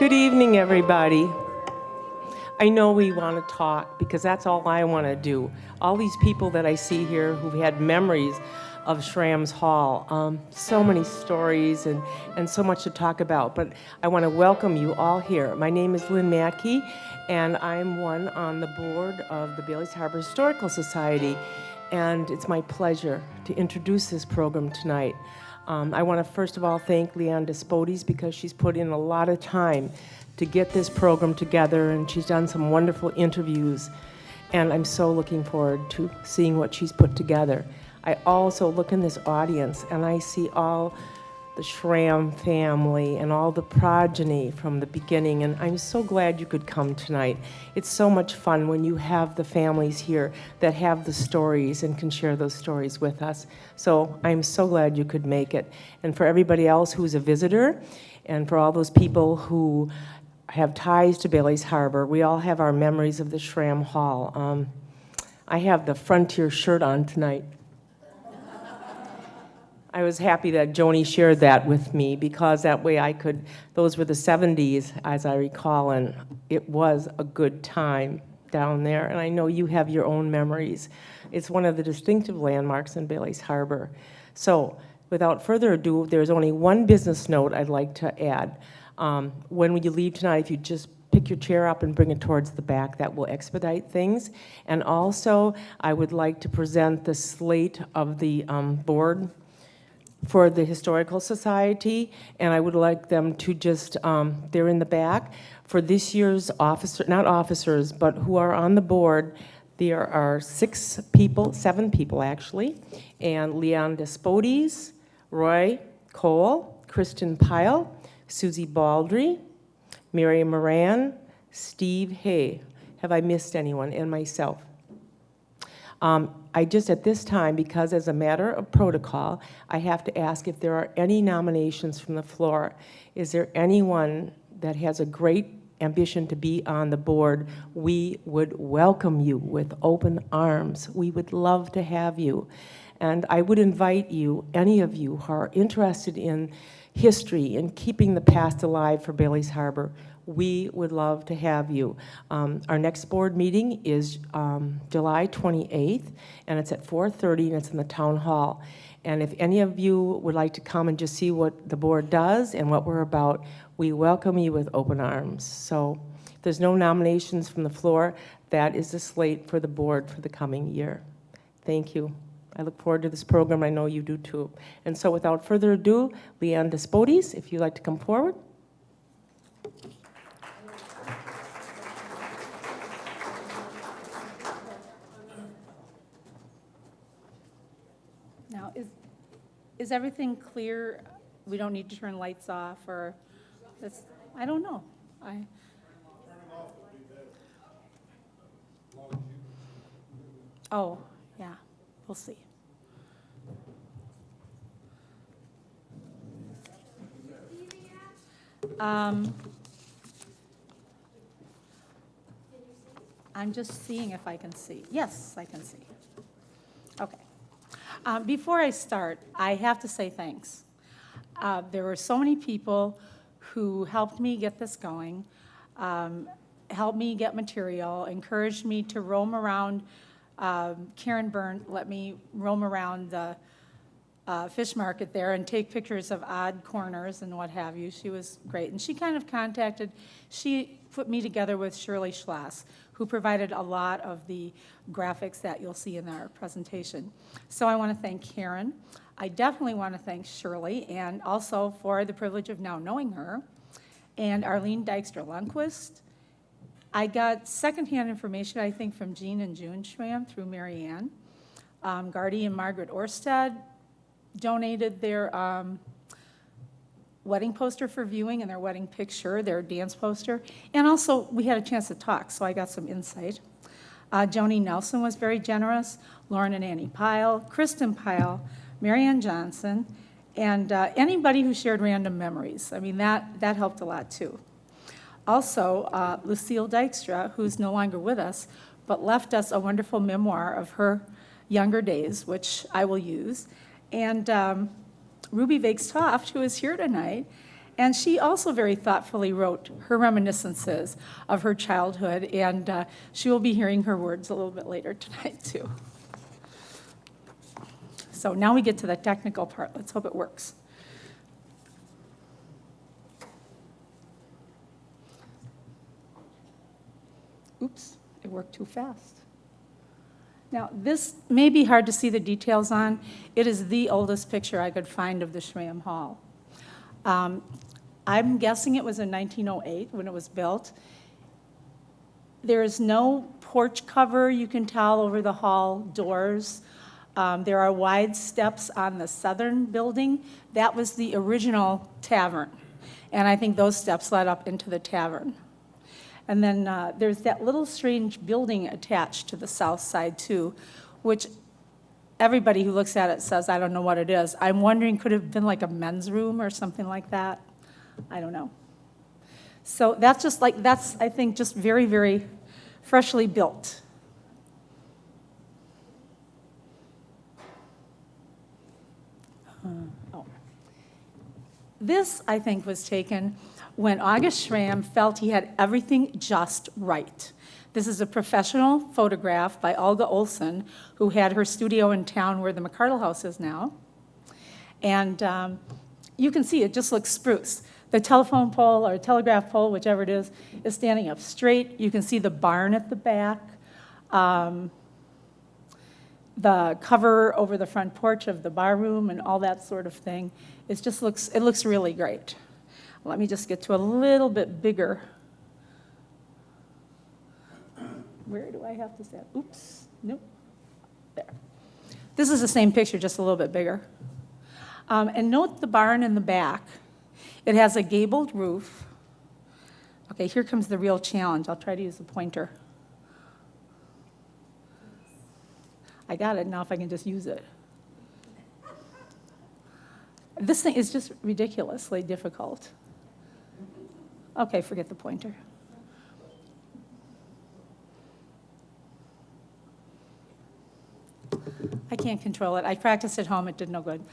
Good evening, everybody. I know we want to talk because that's all I want to do. All these people that I see here who've had memories of Schram Hall, so many stories and so much to talk about, but I want to welcome you all here. My name is Lynn Mackey, and I'm one on the board of the Bailey's Harbor Historical Society, and it's my pleasure to introduce this program tonight. I want to first of all thank Leanne Despodes because she's put in a lot of time to get this program together, and she's done some wonderful interviews, and I'm so looking forward to seeing what she's put together. I also look in this audience and I see all the Schram family and all the progeny from the beginning, and I'm so glad you could come tonight. It's so much fun when you have the families here that have the stories and can share those stories with us. So I'm so glad you could make it. And for everybody else who's a visitor, and for all those people who have ties to Bailey's Harbor, we all have our memories of the Schram Hall. I have the Frontier shirt on tonight. I was happy that Joni shared that with me because that way I could, those were the 70s as I recall, and it was a good time down there, and I know you have your own memories. It's one of the distinctive landmarks in Bailey's Harbor. So without further ado, there's only one business note I'd like to add. When you leave tonight, if you just pick your chair up and bring it towards the back, that will expedite things. And also, I would like to present the slate of the board for the Historical Society, and I would like them to just, they're in the back, for this year's not officers, but who are on the board. There are 7 people actually, and Leanne Despodes, Roy Cole, Kristen Pyle, Susie Baldry, Mary Moran, Steve Hay. Have I missed anyone? And myself. I just at this time, because as a matter of protocol, I have to ask if there are any nominations from the floor. Is there anyone that has a great ambition to be on the board? We would welcome you with open arms. We would love to have you. And I would invite you, any of you who are interested in history and keeping the past alive for Bailey's Harbor, we would love to have you. Our next board meeting is July 28th, and it's at 4:30, and it's in the town hall. And if any of you would like to come and just see what the board does and what we're about, we welcome you with open arms. So if there's no nominations from the floor, that is the slate for the board for the coming year. Thank you. I look forward to this program. I know you do too. And so without further ado, Leanne Despodes, if you'd like to come forward. Now, is everything clear? We don't need to turn lights off, or this? I don't know. Oh, yeah. We'll see. I'm just seeing if I can see. Yes, I can see. Okay. Before I start, I have to say thanks. There were so many people who helped me get this going, helped me get material, encouraged me to roam around. Karen Byrne let me roam around the fish market there and take pictures of odd corners and what have you. She was great. And she kind of she put me together with Shirley Schloss, who provided a lot of the graphics that you'll see in our presentation. So I want to thank Karen. I definitely want to thank Shirley, and also for the privilege of now knowing her, and Arlene Dykstra-Lundquist. I got secondhand information, I think, from Jean and June Schram through Mary Ann. Gardy and Margaret Orsted donated their wedding poster for viewing and their wedding picture, their dance poster. And also, we had a chance to talk, so I got some insight. Joni Nelson was very generous, Lauren and Annie Pyle, Kristen Pyle, Marianne Johnson, and anybody who shared random memories. I mean, that helped a lot, too. Also, Lucille Dykstra, who's no longer with us, but left us a wonderful memoir of her younger days, which I will use. And Ruby Vakes-Toft, who is here tonight, And she also very thoughtfully wrote her reminiscences of her childhood, and she will be hearing her words a little bit later tonight, too. So now we get to the technical part. Let's hope it works. Oops, it worked too fast. Now, this may be hard to see the details on. It is the oldest picture I could find of the Schram Hall. I'm guessing it was in 1908 when it was built. There is no porch cover, you can tell, over the hall doors. There are wide steps on the southern building. That was the original tavern. And I think those steps led up into the tavern. And then there's that little strange building attached to the south side, too, which everybody who looks at it says, I don't know what it is. I'm wondering, could it have been like a men's room or something like that? I don't know. So that's just like, that's, I think, just very, very freshly built. This, I think, was taken when August Schram felt he had everything just right. This is a professional photograph by Olga Olson, who had her studio in town where the McCardle House is now. And you can see it just looks spruce. The telephone pole or telegraph pole, whichever it is standing up straight. You can see the barn at the back. The cover over the front porch of the bar room and all that sort of thing. It looks really great. Let me just get to a little bit bigger. Where do I have to stand? Oops, nope, there. This is the same picture, just a little bit bigger. And note the barn in the back. It has a gabled roof. Okay, here comes the real challenge. I'll try to use the pointer. I got it now if I can just use it. This thing is just ridiculously difficult. Okay, forget the pointer. I can't control it. I practiced at home. It did no good.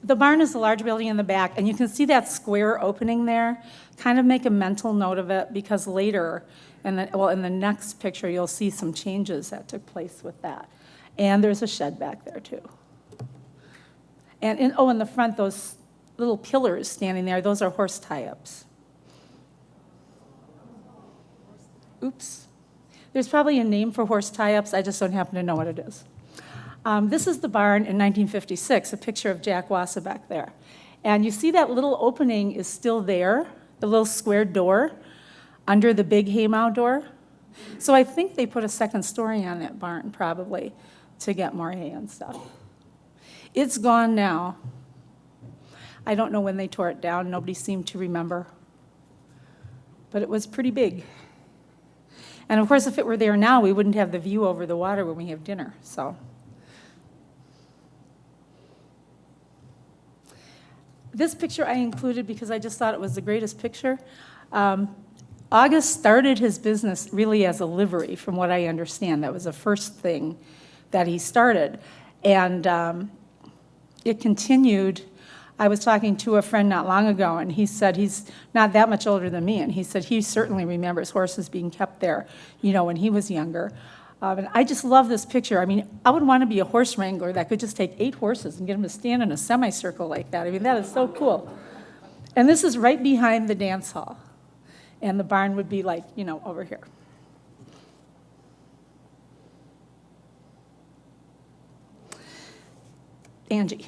The barn is a large building in the back, and you can see that square opening there. Kind of make a mental note of it, because later, in the next picture, you'll see some changes that took place with that. And there's a shed back there, too. And in the front, those little pillars standing there, those are horse tie-ups. Oops. There's probably a name for horse tie-ups. I just don't happen to know what it is. This is the barn in 1956, a picture of Jack Wassebeck there. And you see that little opening is still there, the little square door under the big haymow door. So I think they put a second story on that barn, probably, to get more hay and stuff. It's gone now. I don't know when they tore it down. Nobody seemed to remember. But it was pretty big. And of course, if it were there now, we wouldn't have the view over the water when we have dinner, so. This picture I included because I just thought it was the greatest picture. August started his business really as a livery, from what I understand. That was the first thing that he started. And it continued. I was talking to a friend not long ago, and he said he's not that much older than me, and he said he certainly remembers horses being kept there, when he was younger. And I just love this picture. I mean, I would want to be a horse wrangler that could just take 8 horses and get them to stand in a semicircle like that. I mean, that is so cool. And this is right behind the dance hall. And the barn would be like, over here. Angie.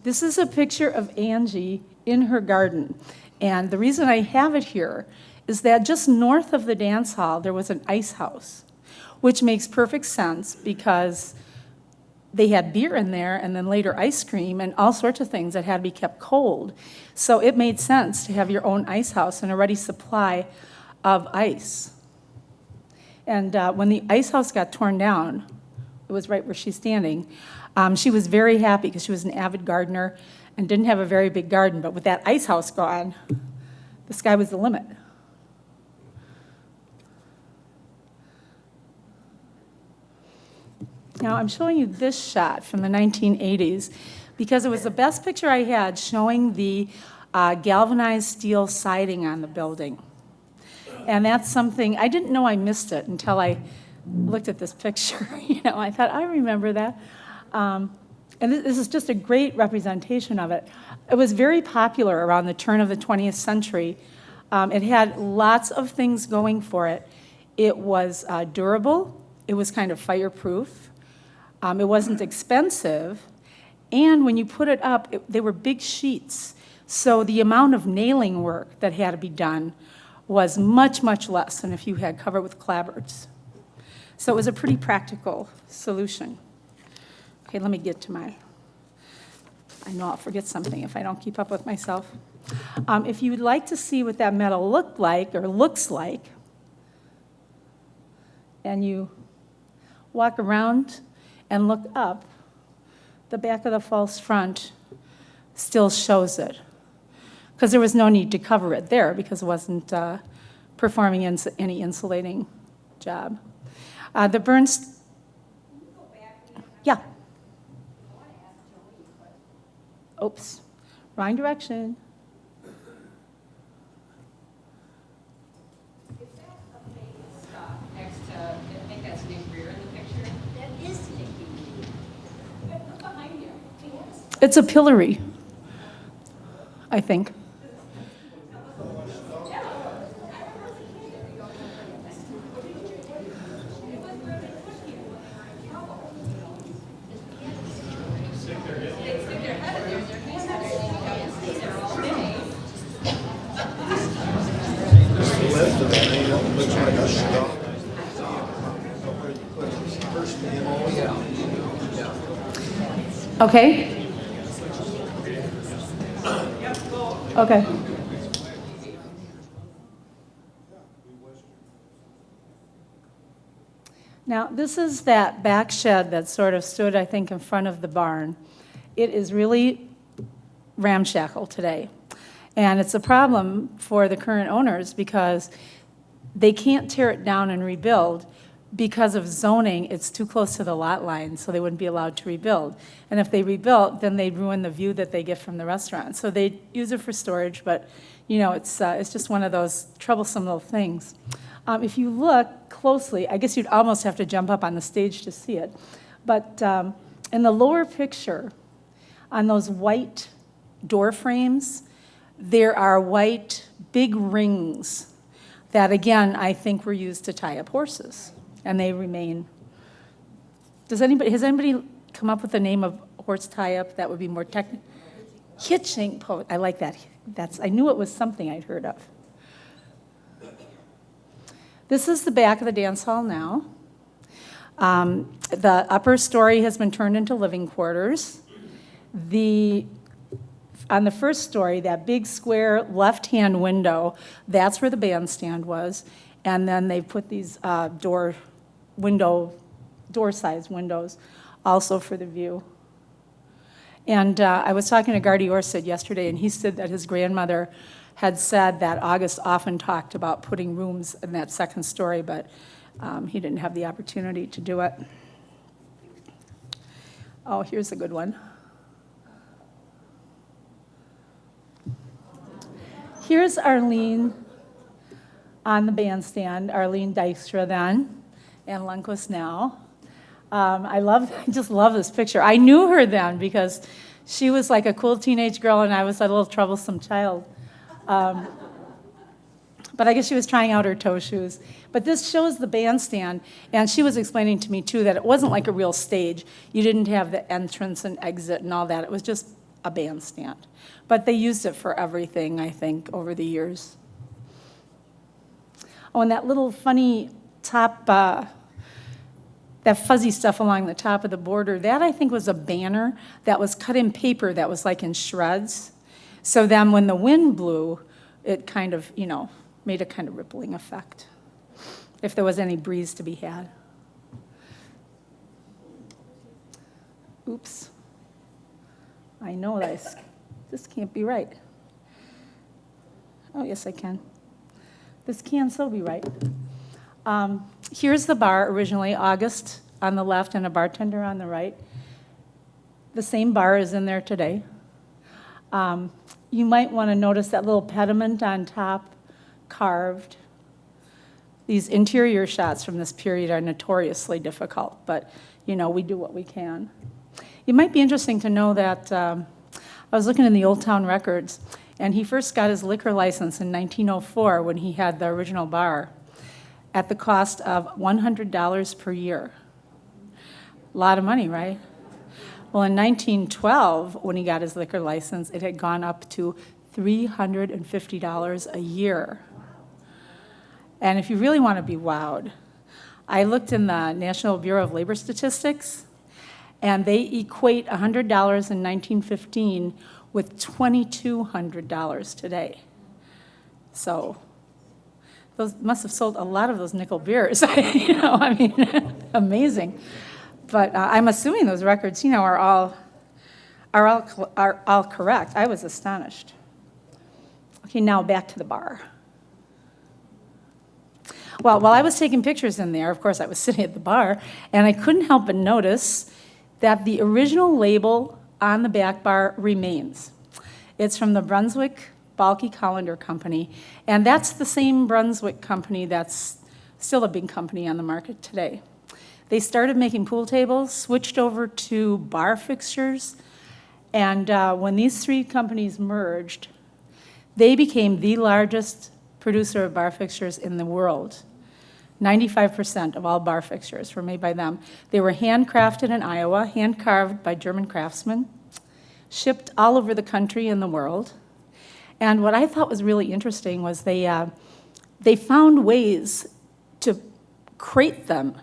This is a picture of Angie in her garden. And the reason I have it here is that just north of the dance hall, there was an ice house, which makes perfect sense because they had beer in there and then later ice cream and all sorts of things that had to be kept cold. So it made sense to have your own ice house and a ready supply of ice. And when the ice house got torn down, it was right where she's standing, she was very happy because she was an avid gardener and didn't have a very big garden. But with that ice house gone, the sky was the limit. Now I'm showing you this shot from the 1980s, because it was the best picture I had showing the galvanized steel siding on the building. And that's something, I didn't know I missed it until I looked at this picture. I thought, I remember that. And this is just a great representation of it. It was very popular around the turn of the 20th century. It had lots of things going for it. It was durable. It was kind of fireproof. It wasn't expensive. And when you put it up, they were big sheets. So the amount of nailing work that had to be done was much, much less than if you had covered with clapboards. So it was a pretty practical solution. Okay, let me get to I know I'll forget something if I don't keep up with myself. If you would like to see what that metal looked like or looks like, and you walk around and look up, the back of the false front still shows it. Because there was no need to cover it there because it wasn't performing any insulating job. The burns, yeah. Oops, wrong direction. Is that a famous next to, I think that's Nick Greer in the picture? That is Nick Greer. Look behind you. Yes. It's a pillory, I think. Okay. Okay. Now, this is that back shed that sort of stood, I think, in front of the barn. It is really ramshackle today. And it's a problem for the current owners because they can't tear it down and rebuild. Because of zoning, it's too close to the lot line, so they wouldn't be allowed to rebuild. And if they rebuilt, then they'd ruin the view that they get from the restaurant. So they use it for storage, but it's just one of those troublesome little things. If you look closely, I guess you'd almost have to jump up on the stage to see it. But in the lower picture, on those white door frames, there are white big rings that, again, I think were used to tie up horses. And they remain. Has anybody come up with the name of horse tie-up that would be more technical? Hitching post. I like that. I knew it was something I'd heard of. This is the back of the dance hall now. The upper story has been turned into living quarters. On the first story, that big square left-hand window, that's where the bandstand was. And then they put these door-sized windows also for the view. And I was talking to Gardy Orsid yesterday, and he said that his grandmother had said that August often talked about putting rooms in that second story, but he didn't have the opportunity to do it. Oh, here's a good one. Here's Arlene on the bandstand, Arlene Dykstra then, and Lundquist now. I just love this picture. I knew her then because she was like a cool teenage girl and I was a little troublesome child. But I guess she was trying out her toe shoes. But this shows the bandstand, and she was explaining to me too that it wasn't like a real stage. You didn't have the entrance and exit and all that. It was just a bandstand. But they used it for everything, I think, over the years. Oh, and that little funny top, that fuzzy stuff along the top of the border, that I think was a banner that was cut in paper that was like in shreds. So then when the wind blew, it kind of, made a kind of rippling effect, if there was any breeze to be had. Oops. I know this can't be right. Oh, yes, I can. This can still be right. Here's the bar originally, August on the left and a bartender on the right. The same bar is in there today. You might want to notice that little pediment on top, carved. These interior shots from this period are notoriously difficult, but we do what we can. It might be interesting to know that I was looking in the Old Town records, and he first got his liquor license in 1904 when he had the original bar at the cost of $100 per year. A lot of money, right? Well, in 1912, when he got his liquor license, it had gone up to $350 a year. And if you really want to be wowed, I looked in the National Bureau of Labor Statistics, and they equate $100 in 1915 with $2,200 today. So those must have sold a lot of those nickel beers. Amazing. But I'm assuming those records, are all correct. I was astonished. Okay, now back to the bar. Well, while I was taking pictures in there, of course, I was sitting at the bar, and I couldn't help but notice that the original label on the back bar remains. It's from the Brunswick Balky Colander Company, and that's the same Brunswick company that's still a big company on the market today. They started making pool tables, switched over to bar fixtures, and when these three companies merged, they became the largest producer of bar fixtures in the world. 95% of all bar fixtures were made by them. They were handcrafted in Iowa, hand-carved by German craftsmen, shipped all over the country and the world. And what I thought was really interesting was they found ways to crate them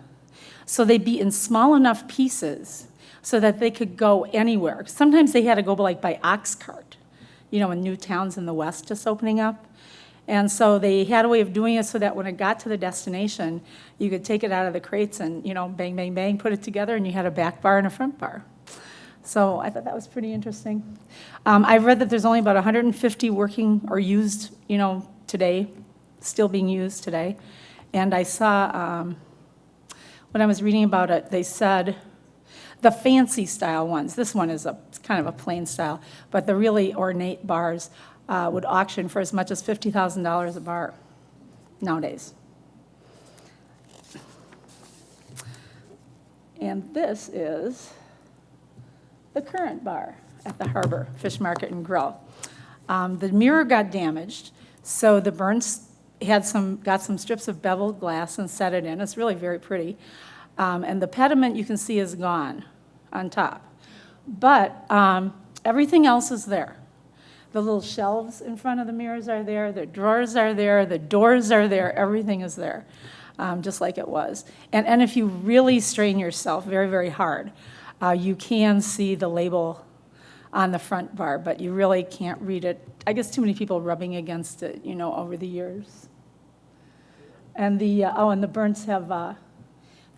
so they'd be in small enough pieces so that they could go anywhere. Sometimes they had to go by ox cart, in new towns in the West just opening up. And so they had a way of doing it so that when it got to the destination, you could take it out of the crates and, bang, bang, bang, put it together, and you had a back bar and a front bar. So I thought that was pretty interesting. I've read that there's only about 150 working or used, today, still being used today. And I saw, when I was reading about it, they said the fancy style ones, this one is kind of a plain style, but the really ornate bars would auction for as much as $50,000 a bar nowadays. And this is the current bar at the Harbor Fish Market and Grill. The mirror got damaged, so the Burns got some strips of beveled glass and set it in. It's really very pretty. And the pediment you can see is gone on top. But everything else is there. The little shelves in front of the mirrors are there, the drawers are there, the doors are there, everything is there, just like it was. And if you really strain yourself very, very hard, you can see the label on the front bar, but you really can't read it. I guess too many people rubbing against it, over the years. And and the Burns have,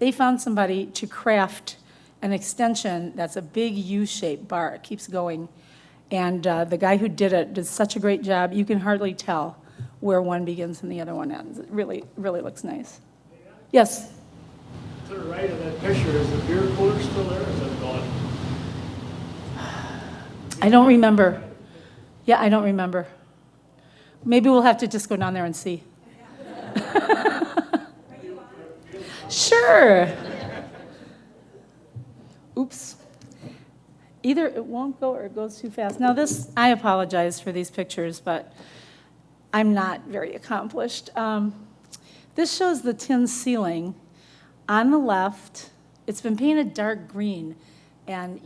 they found somebody to craft an extension that's a big U-shaped bar. It keeps going. And the guy who did it did such a great job, you can hardly tell where one begins and the other one ends. It really, really looks nice. Yes? To the right of that picture, is the beer cooler still there, or is it gone? I don't remember. Yeah, I don't remember. Maybe we'll have to just go down there and see. Sure. Oops. Either it won't go or it goes too fast. Now this, I apologize for these pictures, but I'm not very accomplished. This shows the tin ceiling. On the left, it's been painted dark green, and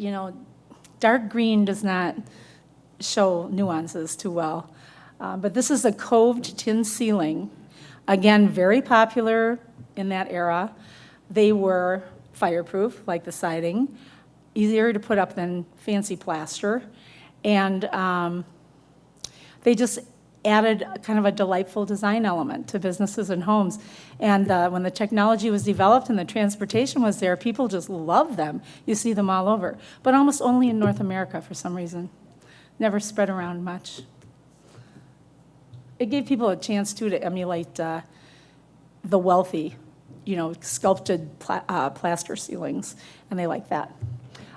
dark green does not show nuances too well. But this is a coved tin ceiling. Again, very popular in that era. They were fireproof, like the siding, easier to put up than fancy plaster. And they just added kind of a delightful design element to businesses and homes. And when the technology was developed and the transportation was there, people just loved them. You see them all over, but almost only in North America for some reason. Never spread around much. It gave people a chance, too, to emulate the wealthy, sculpted plaster ceilings, and they like that.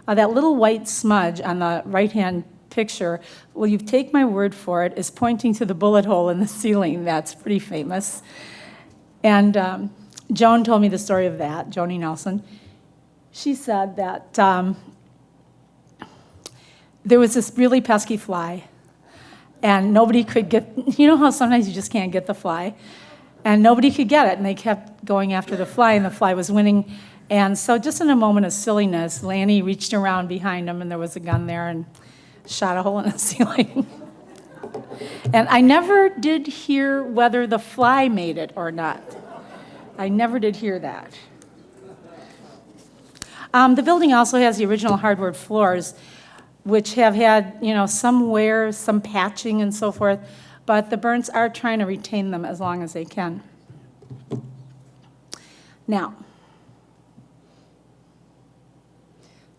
That little white smudge on the right-hand picture, well, you take my word for it, is pointing to the bullet hole in the ceiling. That's pretty famous. And Joan told me the story of that, Joni Nelson. She said that there was this really pesky fly, and nobody could get, you know how sometimes you just can't get the fly? And nobody could get it, and they kept going after the fly, and the fly was winning. And so just in a moment of silliness, Lanny reached around behind him, and there was a gun there, and shot a hole in the ceiling. And I never did hear whether the fly made it or not. I never did hear that. The building also has the original hardwood floors, which have had, some wear, some patching and so forth, but the Byrnes are trying to retain them as long as they can. Now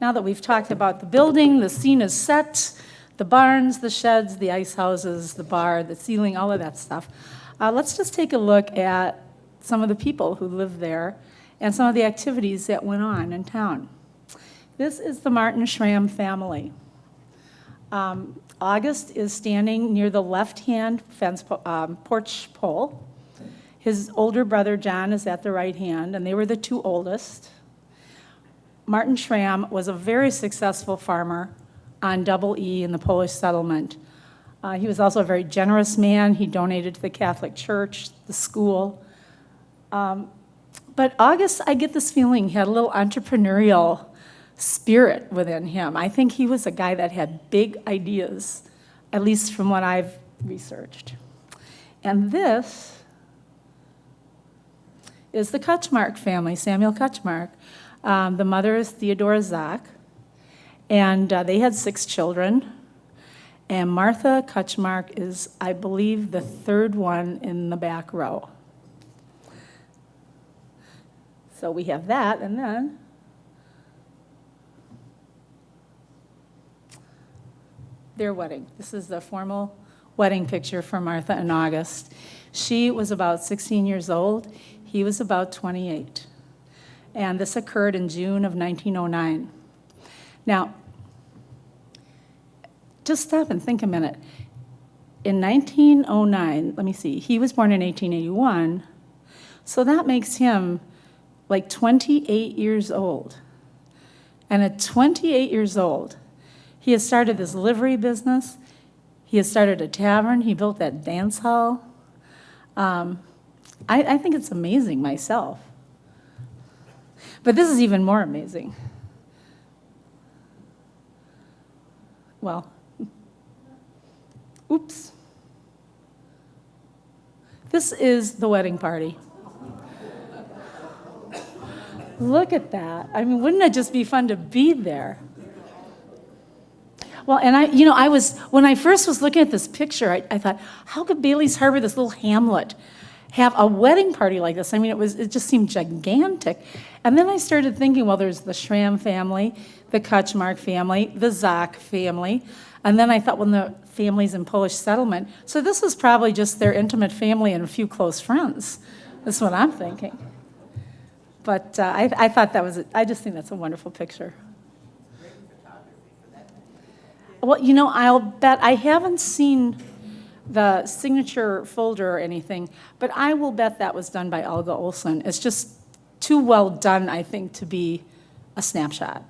that we've talked about the building, the scene is set, the barns, the sheds, the ice houses, the bar, the ceiling, all of that stuff. Let's just take a look at some of the people who live there and some of the activities that went on in town. This is the Martin Schram family. August is standing near the left-hand fence porch pole. His older brother, John, is at the right hand, and they were the two oldest. Martin Schram was a very successful farmer on Double E in the Polish settlement. He was also a very generous man. He donated to the Catholic Church, the school. But August, I get this feeling, had a little entrepreneurial spirit within him. I think he was a guy that had big ideas, at least from what I've researched. And this is the Kutchmark family, Samuel Kutchmark. The mother is Theodora Zach, and they had 6 children. And Martha Kutchmark is, I believe, the 3rd one in the back row. So we have that, and then their wedding. This is the formal wedding picture for Martha and August. She was about 16 years old. He was about 28. And this occurred in June of 1909. Now, just stop and think a minute. In 1909, let me see, he was born in 1881, so that makes him like 28 years old. And at 28 years old, he has started this livery business. He has started a tavern. He built that dance hall. I think it's amazing myself. But this is even more amazing. Well, oops. This is the wedding party. Look at that. I mean, wouldn't it just be fun to be there? Well, and when I first was looking at this picture, I thought, how could Bailey's Harbor, this little hamlet, have a wedding party like this? I mean, it just seemed gigantic. And then I started thinking, well, there's the Schram family, the Kutchmark family, the Zach family, and then I thought, well, the families in Polish settlement. So this was probably just their intimate family and a few close friends. That's what I'm thinking. But I thought I just think that's a wonderful picture. Well, I'll bet, I haven't seen the signature folder or anything, but I will bet that was done by Olga Olson. It's just too well done, I think, to be a snapshot.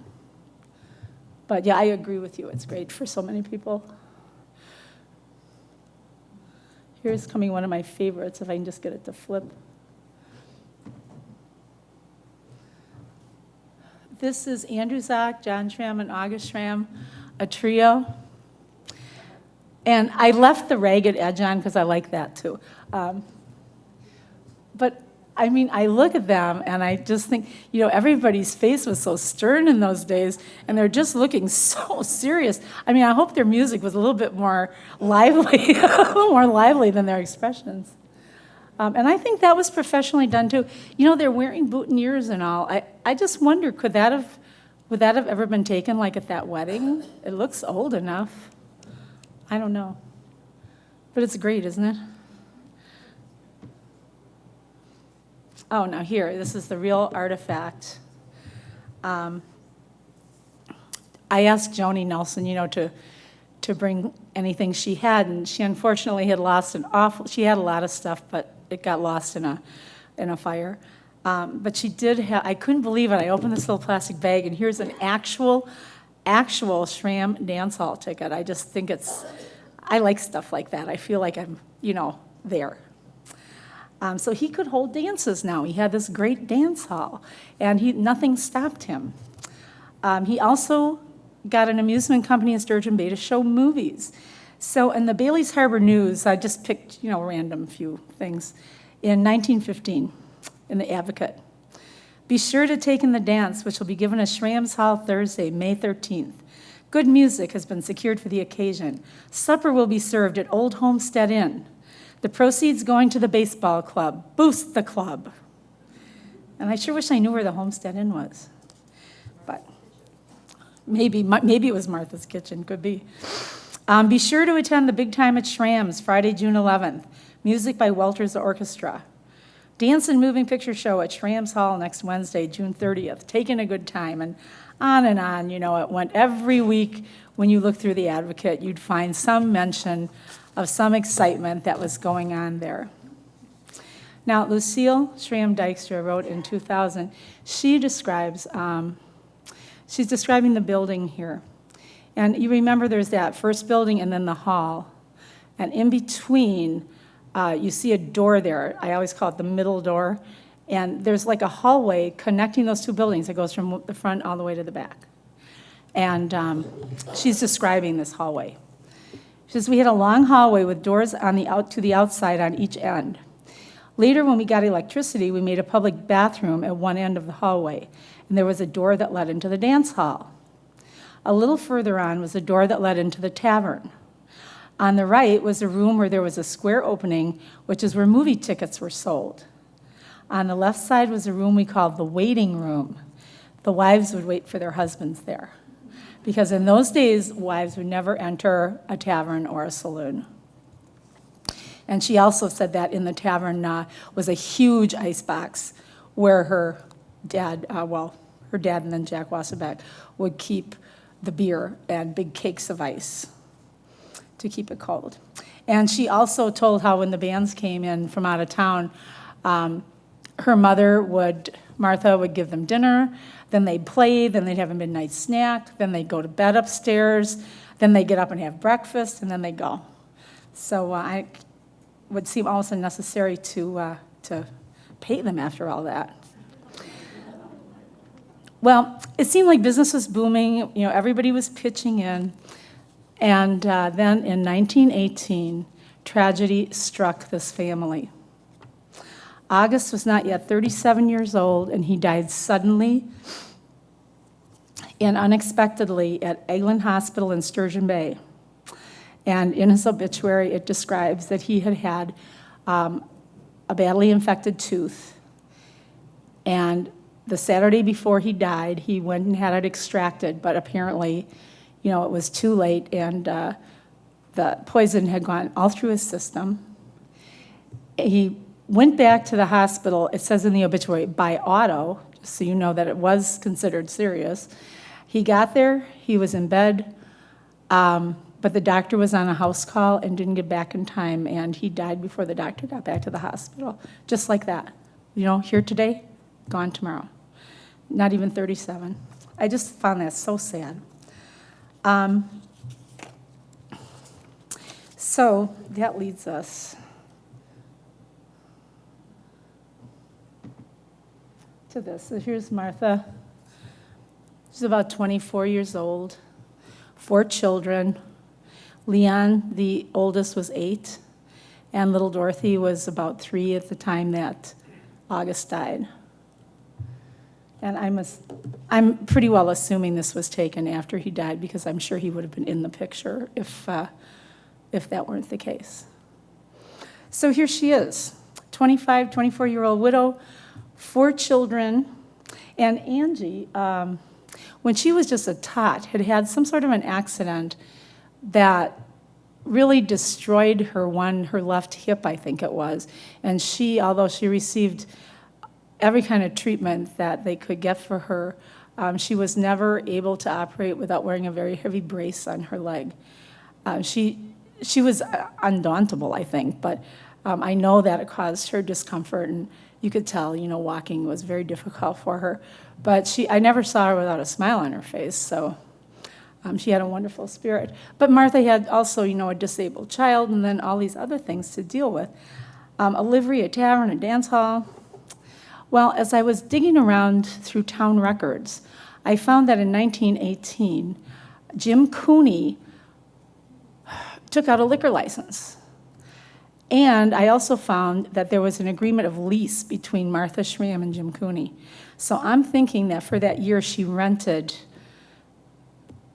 But yeah, I agree with you. It's great for so many people. Here's coming one of my favorites, if I can just get it to flip. This is Andrew Zach, John Schram, and August Schram, a trio. And I left the ragged edge on because I like that too. But I mean, I look at them and I just think, everybody's face was so stern in those days, and they're just looking so serious. I mean, I hope their music was a little bit more lively, a little more lively than their expressions. And I think that was professionally done too. They're wearing boutonnieres and all. I just wonder, would that have ever been taken like at that wedding? It looks old enough. I don't know. But it's great, isn't it? Oh, now here, this is the real artifact. I asked Joni Nelson, to bring anything she had, and she unfortunately had lost she had a lot of stuff, but it got lost in a fire. But she did have, I couldn't believe it. I opened this little plastic bag, and here's an actual Schram dance hall ticket. I just think I like stuff like that. I feel like I'm, there. So he could hold dances now. He had this great dance hall, and nothing stopped him. He also got an amusement company in Sturgeon Bay to show movies. So in the Bailey's Harbor News, I just picked, random few things. In 1915, in the Advocate, be sure to take in the dance, which will be given at Schram's Hall Thursday, May 13th. Good music has been secured for the occasion. Supper will be served at Old Homestead Inn. The proceeds going to the baseball club. Boost the club. And I sure wish I knew where the Homestead Inn was. But maybe it was Martha's Kitchen, could be. Be sure to attend the Big Time at Schram's, Friday, June 11th. Music by Welter's Orchestra. Dance and Moving Picture Show at Schram's Hall next Wednesday, June 30th. Taking a good time, and on, it went every week. When you look through the Advocate, you'd find some mention of some excitement that was going on there. Now, Lucille Schram Dykstra wrote in 2000, she's describing the building here. And you remember there's that first building and then the hall. And in between, you see a door there. I always call it the middle door. And there's like a hallway connecting those two buildings that goes from the front all the way to the back. And she's describing this hallway. She says, we had a long hallway with doors to the outside on each end. Later, when we got electricity, we made a public bathroom at one end of the hallway, and there was a door that led into the dance hall. A little further on was a door that led into the tavern. On the right was a room where there was a square opening, which is where movie tickets were sold. On the left side was a room we called the waiting room. The wives would wait for their husbands there, because in those days, wives would never enter a tavern or a saloon. And she also said that in the tavern was a huge icebox where her dad and then Jack Wasserbeck would keep the beer and big cakes of ice to keep it cold. And she also told how when the bands came in from out of town, her Martha would give them dinner, then they'd play, then they'd have a midnight snack, then they'd go to bed upstairs, then they'd get up and have breakfast, and then they'd go. So I would seem almost unnecessary to pay them after all that. Well, it seemed like business was booming, everybody was pitching in, and then in 1918, tragedy struck this family. August was not yet 37 years old, and he died suddenly and unexpectedly at Eglin Hospital in Sturgeon Bay. And in his obituary, it describes that he had a badly infected tooth. And the Saturday before he died, he went and had it extracted, but apparently, it was too late, and the poison had gone all through his system. He went back to the hospital, it says in the obituary, by auto, just so you know that it was considered serious. He got there, he was in bed, but the doctor was on a house call and didn't get back in time, and he died before the doctor got back to the hospital, just like that. Here today, gone tomorrow. Not even 37. I just found that so sad. So that leads us to this. So here's Martha. She's about 24 years old, 4 children. Leon, the oldest, was 8, and little Dorothy was about 3 at the time that August died. And I'm pretty well assuming this was taken after he died, because I'm sure he would have been in the picture if that weren't the case. So here she is, 24-year-old widow, 4 children, and Angie, when she was just a tot, had some sort of an accident that really destroyed her left hip, I think it was. And although she received every kind of treatment that they could get for her, She was never able to operate without wearing a very heavy brace on her leg. She was undauntable, I think, but I know that it caused her discomfort, and you could tell, walking was very difficult for her. But I never saw her without a smile on her face, so she had a wonderful spirit. But Martha had also, a disabled child, and then all these other things to deal with. A livery, a tavern, a dance hall. Well, as I was digging around through town records, I found that in 1918, Jim Cooney took out a liquor license. And I also found that there was an agreement of lease between Martha Schram and Jim Cooney. So I'm thinking that for that year she rented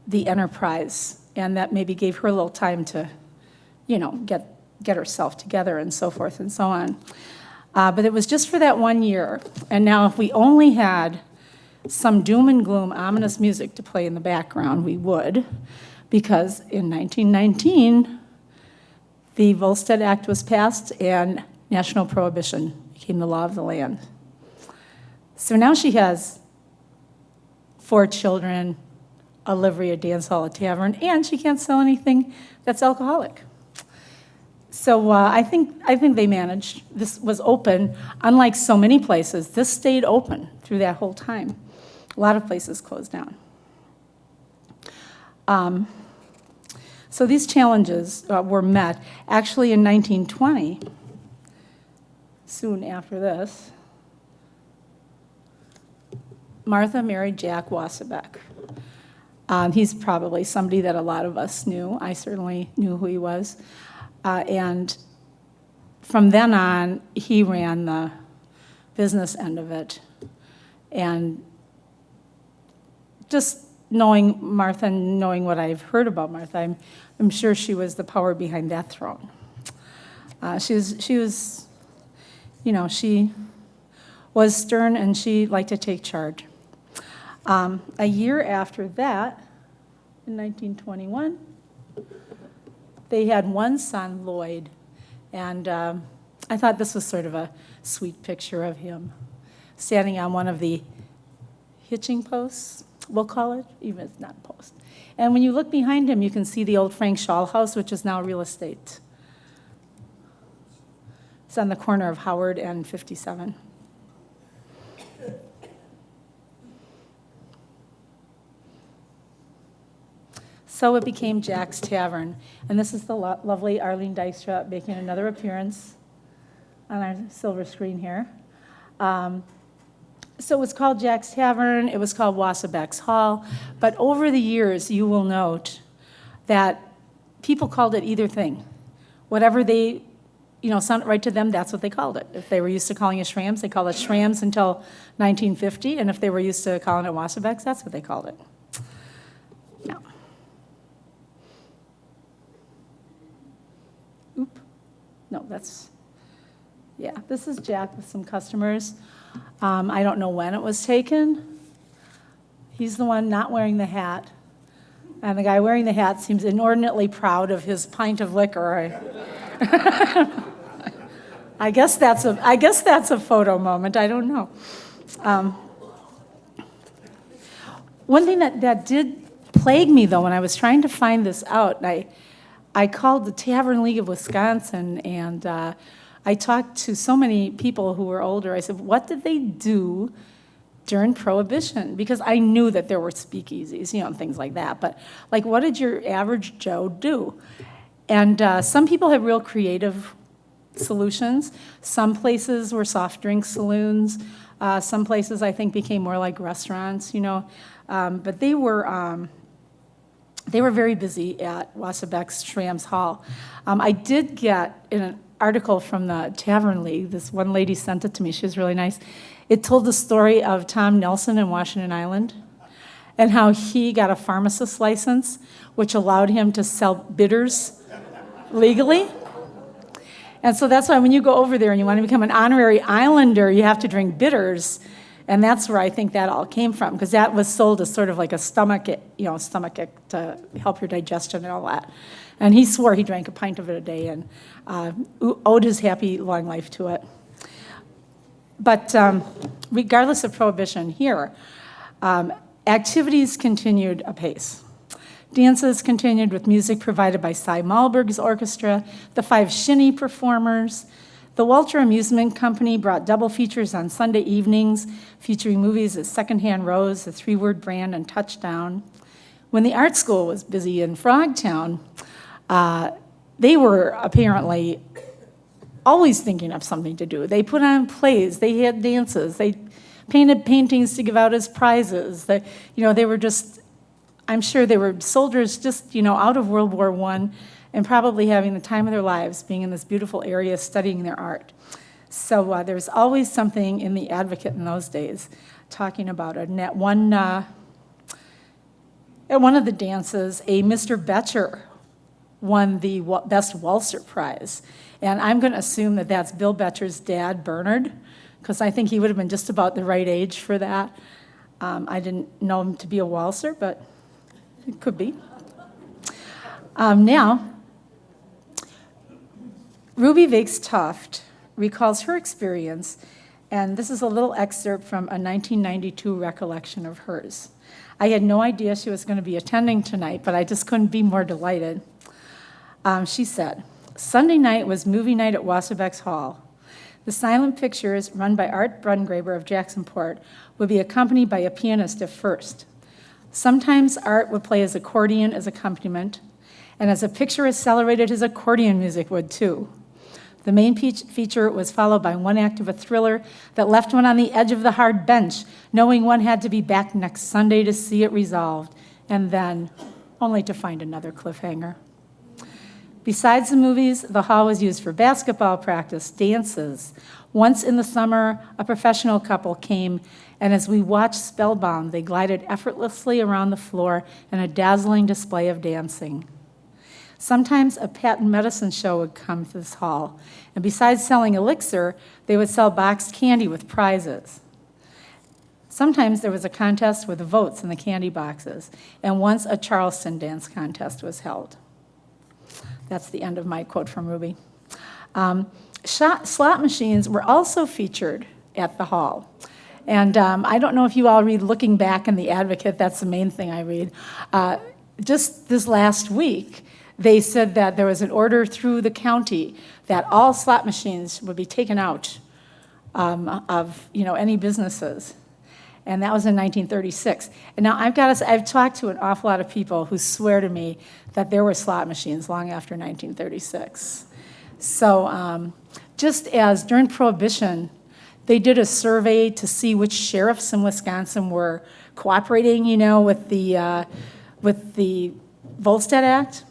the enterprise, and that maybe gave her a little time to, get herself together and so forth and so on. But it was just for that 1 year. And now if we only had some doom and gloom, ominous music to play in the background, we would, because in 1919, the Volstead Act was passed and national prohibition became the law of the land. So now she has 4 children, a livery, a dance hall, a tavern, and she can't sell anything that's alcoholic. So I think they managed. This was open. Unlike so many places, this stayed open through that whole time. A lot of places closed down. So these challenges were met. Actually, in 1920, soon after this, Martha married Jack Wasserbeck. He's probably somebody that a lot of us knew. I certainly knew who he was. And from then on, he ran the business end of it. And just knowing Martha and knowing what I've heard about Martha, I'm sure she was the power behind that throne. She was, she was stern, and she liked to take charge. A year after that, in 1921, they had one son, Lloyd, and I thought this was sort of a sweet picture of him standing on one of the hitching posts, we'll call it, even if it's not a post. And when you look behind him, you can see the old Frank Schall house, which is now real estate. It's on the corner of Howard and 57. So it became Jack's Tavern. And this is the lovely Arlene Dykstra making another appearance on our silver screen here. So it was called Jack's Tavern. It was called Wasserbeck's Hall. But over the years, you will note that people called it either thing. Whatever they, sounded right to them, that's what they called it. If they were used to calling it Schram's, they called it Schram's until 1950. And if they were used to calling it Wasserbeck's, that's what they called it. Now. Oop. No, this is Jack with some customers. I don't know when it was taken. He's the one not wearing the hat. And the guy wearing the hat seems inordinately proud of his pint of liquor. I guess that's a photo moment. I don't know. One thing that did plague me, though, when I was trying to find this out, I called the Tavern League of Wisconsin, and I talked to so many people who were older. I said, what did they do during Prohibition? Because I knew that there were speakeasies, and things like that. But, what did your average Joe do? And some people had real creative solutions. Some places were soft drink saloons. Some places, I think, became more like restaurants, But they were very busy at Wasserbeck's Schram's Hall. I did get in an article from the Tavern League. This one lady sent it to me. She was really nice. It told the story of Tom Nelson in Washington Island and how he got a pharmacist's license, which allowed him to sell bitters legally. And so that's why when you go over there and you want to become an honorary islander, you have to drink bitters. And that's where I think that all came from, because that was sold as sort of like a stomach ache to help your digestion and all that. And he swore he drank a pint of it a day and owed his happy long life to it. But regardless of Prohibition here, Activities continued apace. Dances continued with music provided by Cy Malberg's orchestra, the 5 shinny performers. The Walter Amusement Company brought double features on Sunday evenings, featuring movies as Secondhand Rose, The Three-Word Brand, and Touchdown. When the art school was busy in Frogtown, they were apparently always thinking of something to do. They put on plays, they had dances, they painted paintings to give out as prizes. They were just, I'm sure they were soldiers just, out of World War I and probably having the time of their lives being in this beautiful area studying their art. So there was always something in the Advocate in those days talking about it. And at one of the dances, a Mr. Betcher won the Best Waltzer Prize. And I'm going to assume that that's Bill Betcher's dad, Bernard, because I think he would have been just about the right age for that. I didn't know him to be a waltzer, but it could be. Now, Ruby Vakes-Tuft recalls her experience, and this is a little excerpt from a 1992 recollection of hers. I had no idea she was going to be attending tonight, but I just couldn't be more delighted. She said, Sunday night was movie night at Wassabeck's Hall. The silent pictures, run by Art Brungraber of Jacksonport, would be accompanied by a pianist at first. Sometimes Art would play his accordion as accompaniment, and as a picture accelerated, his accordion music would too. The main feature was followed by one act of a thriller that left one on the edge of the hard bench, knowing one had to be back next Sunday to see it resolved, and then only to find another cliffhanger. Besides the movies, the hall was used for basketball practice, dances. Once in the summer, a professional couple came, and as we watched spellbound, they glided effortlessly around the floor in a dazzling display of dancing. Sometimes a patent medicine show would come to this hall, and besides selling elixir, they would sell boxed candy with prizes. Sometimes there was a contest with votes in the candy boxes, and once a Charleston dance contest was held. That's the end of my quote from Ruby. Slot machines were also featured at the hall. And I don't know if you all read Looking Back in the Advocate. That's the main thing I read. Just this last week, they said that there was an order through the county that all slot machines would be taken out of any businesses. And that was in 1936. And now I've talked to an awful lot of people who swear to me that there were slot machines long after 1936. So just as during Prohibition, they did a survey to see which sheriffs in Wisconsin were cooperating, with the Volstead Act.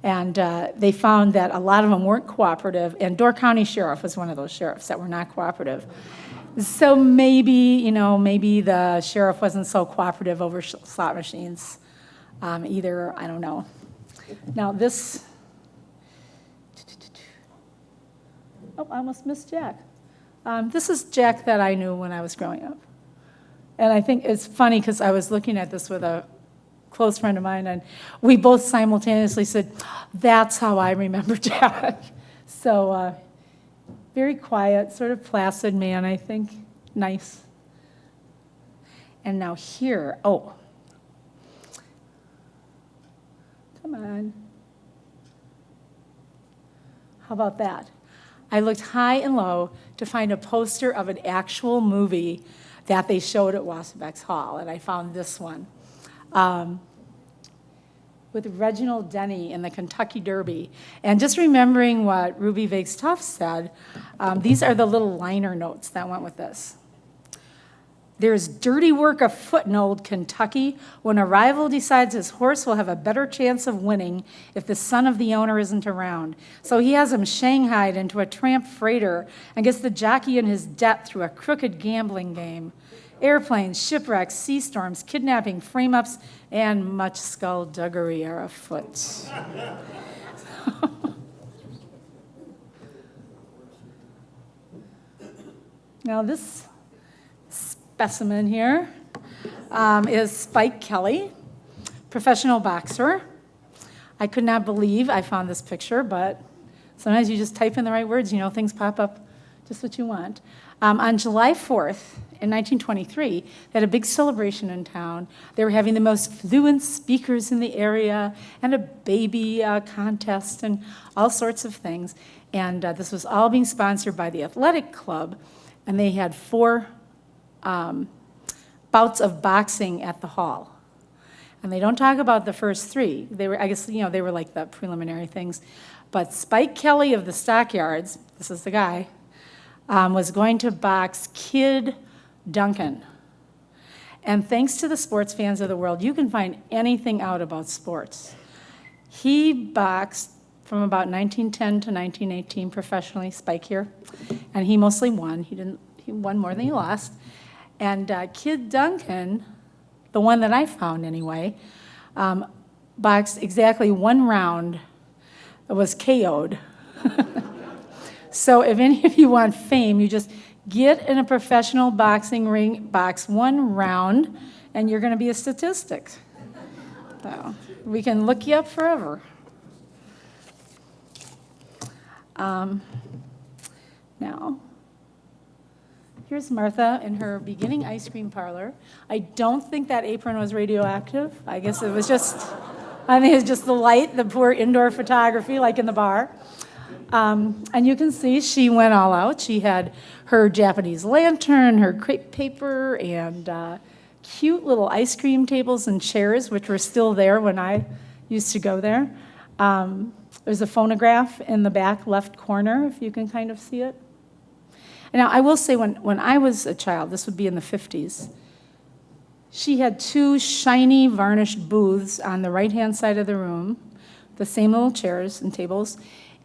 And they found that a lot of them weren't cooperative, and Door County Sheriff was one of those sheriffs that were not cooperative. So maybe the sheriff wasn't so cooperative over slot machines either. I don't know. Now this, I almost missed Jack. This is Jack that I knew when I was growing up. And I think it's funny because I was looking at this with a close friend of mine, and we both simultaneously said, that's how I remember Jack. So very quiet, sort of placid man, I think. Nice. And now here, come on. How about that? I looked high and low to find a poster of an actual movie that they showed at Wassabeck's Hall, and I found this one. With Reginald Denny in the Kentucky Derby. And just remembering what Ruby Vakes-Tuft said, these are the little liner notes that went with this. There's dirty work afoot in old Kentucky when a rival decides his horse will have a better chance of winning if the son of the owner isn't around. So he has him shanghaied into a tramp freighter and gets the jockey in his debt through a crooked gambling game. Airplanes, shipwrecks, sea storms, kidnapping, frame-ups, and much skullduggery are afoot. Now this specimen here is Spike Kelly, professional boxer. I could not believe I found this picture, but sometimes you just type in the right words, things pop up just what you want. On July 4th, in 1923, they had a big celebration in town. They were having the most fluent speakers in the area and a baby contest and all sorts of things. And this was all being sponsored by the athletic club. And they had 4 bouts of boxing at the hall. And they don't talk about the first 3. They were, I guess, they were like the preliminary things. But Spike Kelly of the Stockyards, this is the guy, was going to box Kid Duncan. And thanks to the sports fans of the world, you can find anything out about sports. He boxed from about 1910 to 1918 professionally, Spike here, and he mostly won. He won more than he lost. And Kid Duncan, the one that I found anyway, boxed exactly 1 round, was KO'd. So if any of you want fame, you just get in a professional boxing ring, box 1 round, and you're going to be a statistic. So we can look you up forever. Now, here's Martha in her beginning ice cream parlor. I don't think that apron was radioactive. I guess it was just, I think it's just the light, the poor indoor photography like in the bar. And you can see she went all out. She had her Japanese lantern, her crepe paper, and cute little ice cream tables and chairs, which were still there when I used to go there. There's a phonograph in the back left corner, if you can kind of see it. Now, I will say when I was a child, this would be in the 50s, she had 2 shiny varnished booths on the right-hand side of the room, the same little chairs and tables,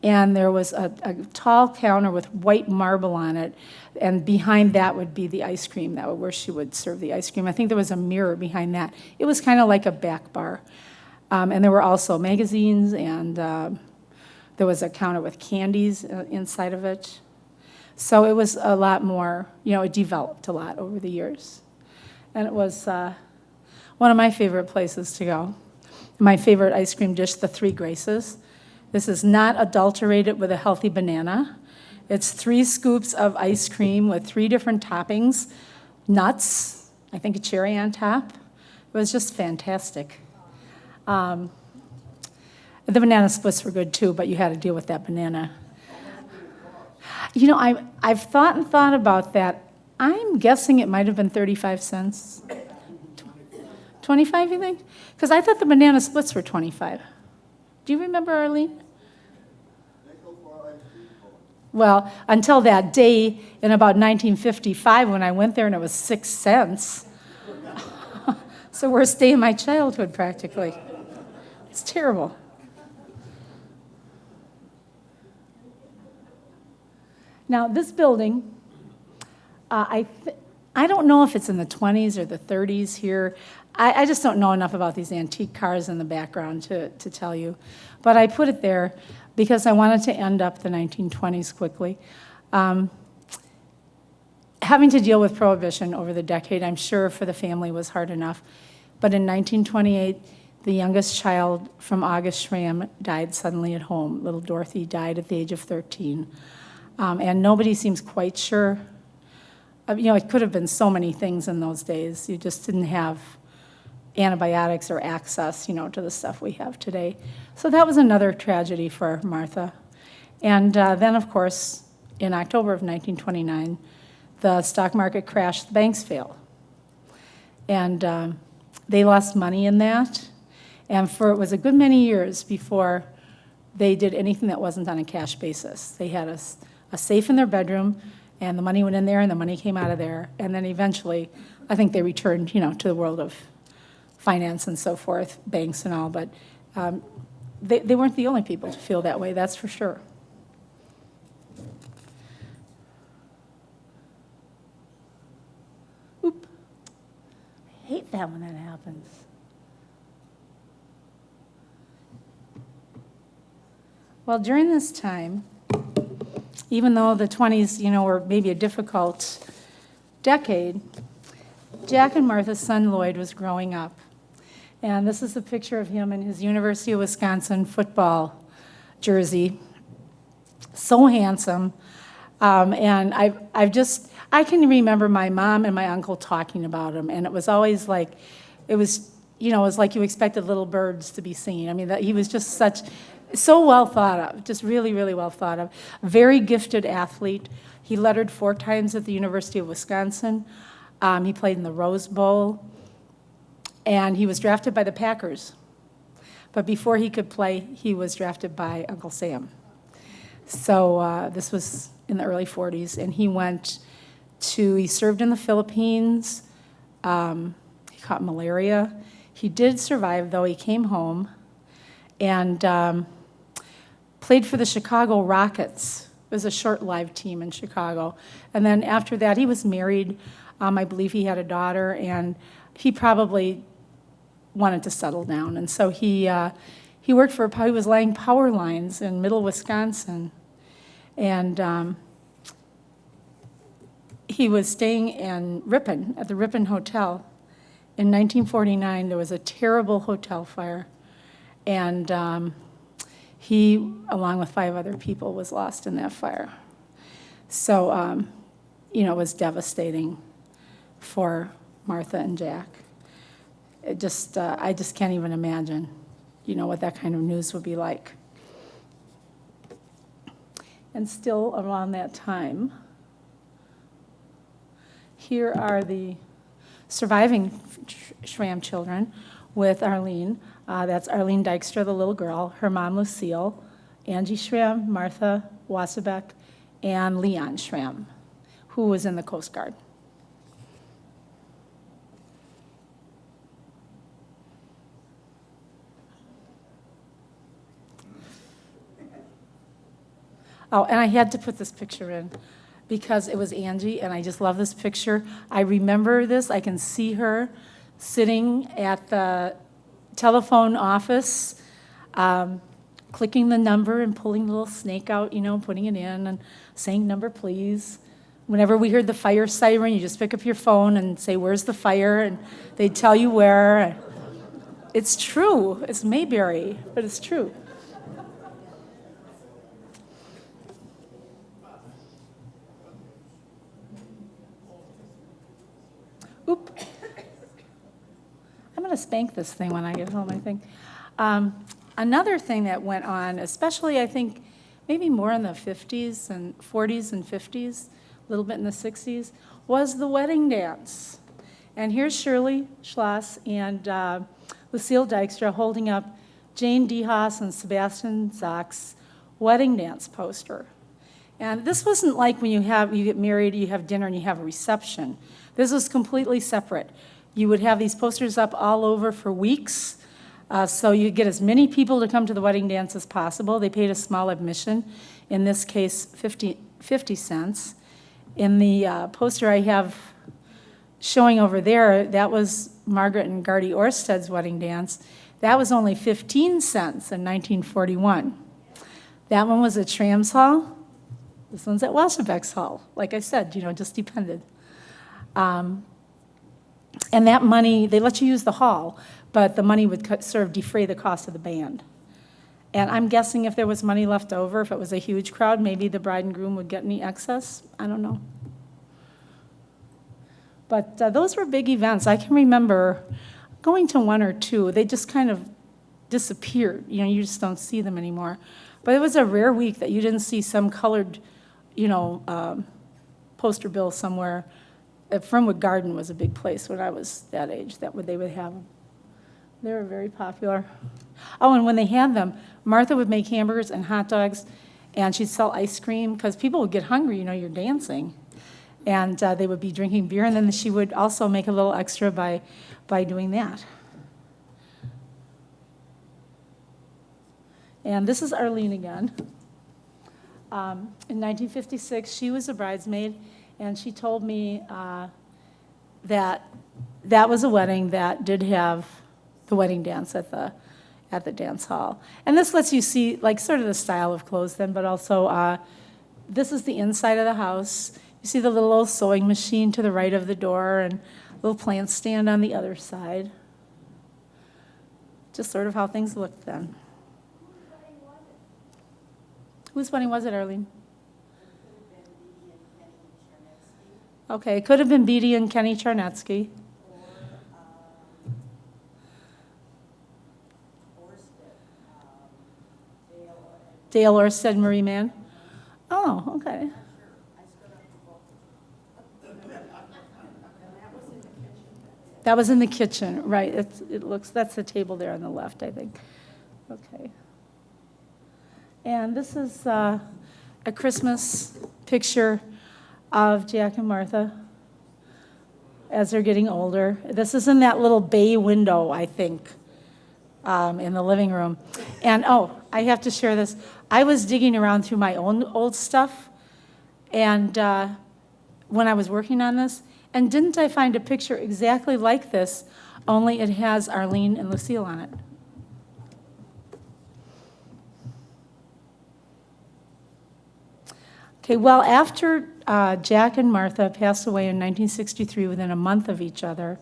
and there was a tall counter with white marble on it, and behind that would be the ice cream, where she would serve the ice cream. I think there was a mirror behind that. It was kind of like a back bar. And there were also magazines, and there was a counter with candies inside of it. So it was a lot more, it developed a lot over the years. And it was one of my favorite places to go. My favorite ice cream dish, the 3 Graces. This is not adulterated with a healthy banana. It's 3 scoops of ice cream with 3 different toppings, nuts, I think a cherry on top. It was just fantastic. The banana splits were good too, but you had to deal with that banana. I've thought and thought about that. I'm guessing it might have been 35 cents. 25, you think? Because I thought the banana splits were 25. Do you remember, Arlene? Well, until that day in about 1955 when I went there and it was 6 cents. So worst day of my childhood, practically. It's terrible. Now, this building, I don't know if it's in the 20s or the 30s here. I just don't know enough about these antique cars in the background to tell you. But I put it there because I wanted to end up the 1920s quickly. Having to deal with Prohibition over the decade, I'm sure for the family was hard enough. But in 1928, the youngest child from August Schram died suddenly at home. Little Dorothy died at the age of 13. And nobody seems quite sure. It could have been so many things in those days. You just didn't have antibiotics or access, to the stuff we have today. So that was another tragedy for Martha. And then, of course, in October of 1929, the stock market crashed, the banks failed. And they lost money in that. And it was a good many years before they did anything that wasn't on a cash basis. They had a safe in their bedroom, and the money went in there, and the money came out of there. And then eventually, I think they returned, to the world of finance and so forth, banks and all. But they weren't the only people to feel that way, that's for sure. Oop. I hate that when that happens. Well, during this time, even though the 20s, were maybe a difficult decade, Jack and Martha's son Lloyd was growing up. And this is a picture of him in his University of Wisconsin football jersey. So handsome. And I can remember my mom and my uncle talking about him, and it was always like, it was like you expected little birds to be singing. I mean, he was just so well thought of, just really, really well thought of. Very gifted athlete. He lettered 4 times at the University of Wisconsin. He played in the Rose Bowl, and he was drafted by the Packers. But before he could play, he was drafted by Uncle Sam. So this was in the early 40s, and he served in the Philippines. He caught malaria. He did survive, though. He came home and played for the Chicago Rockets. It was a short-lived team in Chicago. And then after that, he was married. I believe he had a daughter, and he probably wanted to settle down. And so he worked he was laying power lines in middle Wisconsin. And he was staying in Ripon, at the Ripon Hotel. In 1949, there was a terrible hotel fire, and he, along with 5 other people, was lost in that fire. So, it was devastating for Martha and Jack. I just can't even imagine, what that kind of news would be like. And still around that time, here are the surviving Schram children with Arlene. That's Arlene Dykstra, the little girl, her mom Lucille, Angie Schram, Martha Wasserbeck, and Leon Schram, who was in the Coast Guard. Oh, and I had to put this picture in because it was Angie, and I just love this picture. I remember this. I can see her sitting at the telephone office, clicking the number and pulling the little snake out, putting it in and saying, "Number, please." Whenever we heard the fire siren, you just pick up your phone and say, "Where's the fire?" And they'd tell you where. It's true. It's Mayberry, but it's true. Oop. I'm going to spank this thing when I get home, I think. Another thing that went on, especially I think maybe more in the 50s and 40s and 50s, a little bit in the 60s, was the wedding dance. And here's Shirley Schloss and Lucille Dykstra holding up Jane DeHaas and Sebastian Zach's wedding dance poster. And this wasn't like when you get married, you have dinner, and you have a reception. This was completely separate. You would have these posters up all over for weeks, so you get as many people to come to the wedding dance as possible. They paid a small admission, in this case 50 cents. In the poster I have showing over there, that was Margaret and Gardy Orsted's wedding dance. That was only 15 cents in 1941. That one was at Schram's Hall. This one's at Wasserbeck's Hall. Like I said, just depended. And that money, they let you use the hall, but the money would sort of defray the cost of the band. And I'm guessing if there was money left over, if it was a huge crowd, maybe the bride and groom would get any excess. I don't know. But those were big events. I can remember going to 1 or 2. They just kind of disappeared. You just don't see them anymore. But it was a rare week that you didn't see some colored, poster bill somewhere. Fernwood Garden was a big place when I was that age. They would have them. They were very popular. Oh, and when they had them, Martha would make hamburgers and hot dogs, and she'd sell ice cream because people would get hungry. You're dancing, and they would be drinking beer, and then she would also make a little extra by doing that. And this is Arlene again. In 1956, she was a bridesmaid, and she told me that was a wedding that did have the wedding dance at the dance hall. And this lets you see, sort of the style of clothes then, but also this is the inside of the house. You see the little old sewing machine to the right of the door and little plant stand on the other side. Just sort of how things looked then. Whose wedding was it, Arlene? Okay, it could have been Beatty and Kenny Charnetsky. Dale Orsted, Marie Mann. Oh, okay. That was in the kitchen, right. That's the table there on the left, I think. Okay. And this is a Christmas picture of Jack and Martha as they're getting older. This is in that little bay window, I think, in the living room. And, oh, I have to share this. I was digging around through my own old stuff, and when I was working on this, and didn't I find a picture exactly like this, only it has Arlene and Lucille on it. Okay, well, after Jack and Martha passed away in 1963, within a month of each other,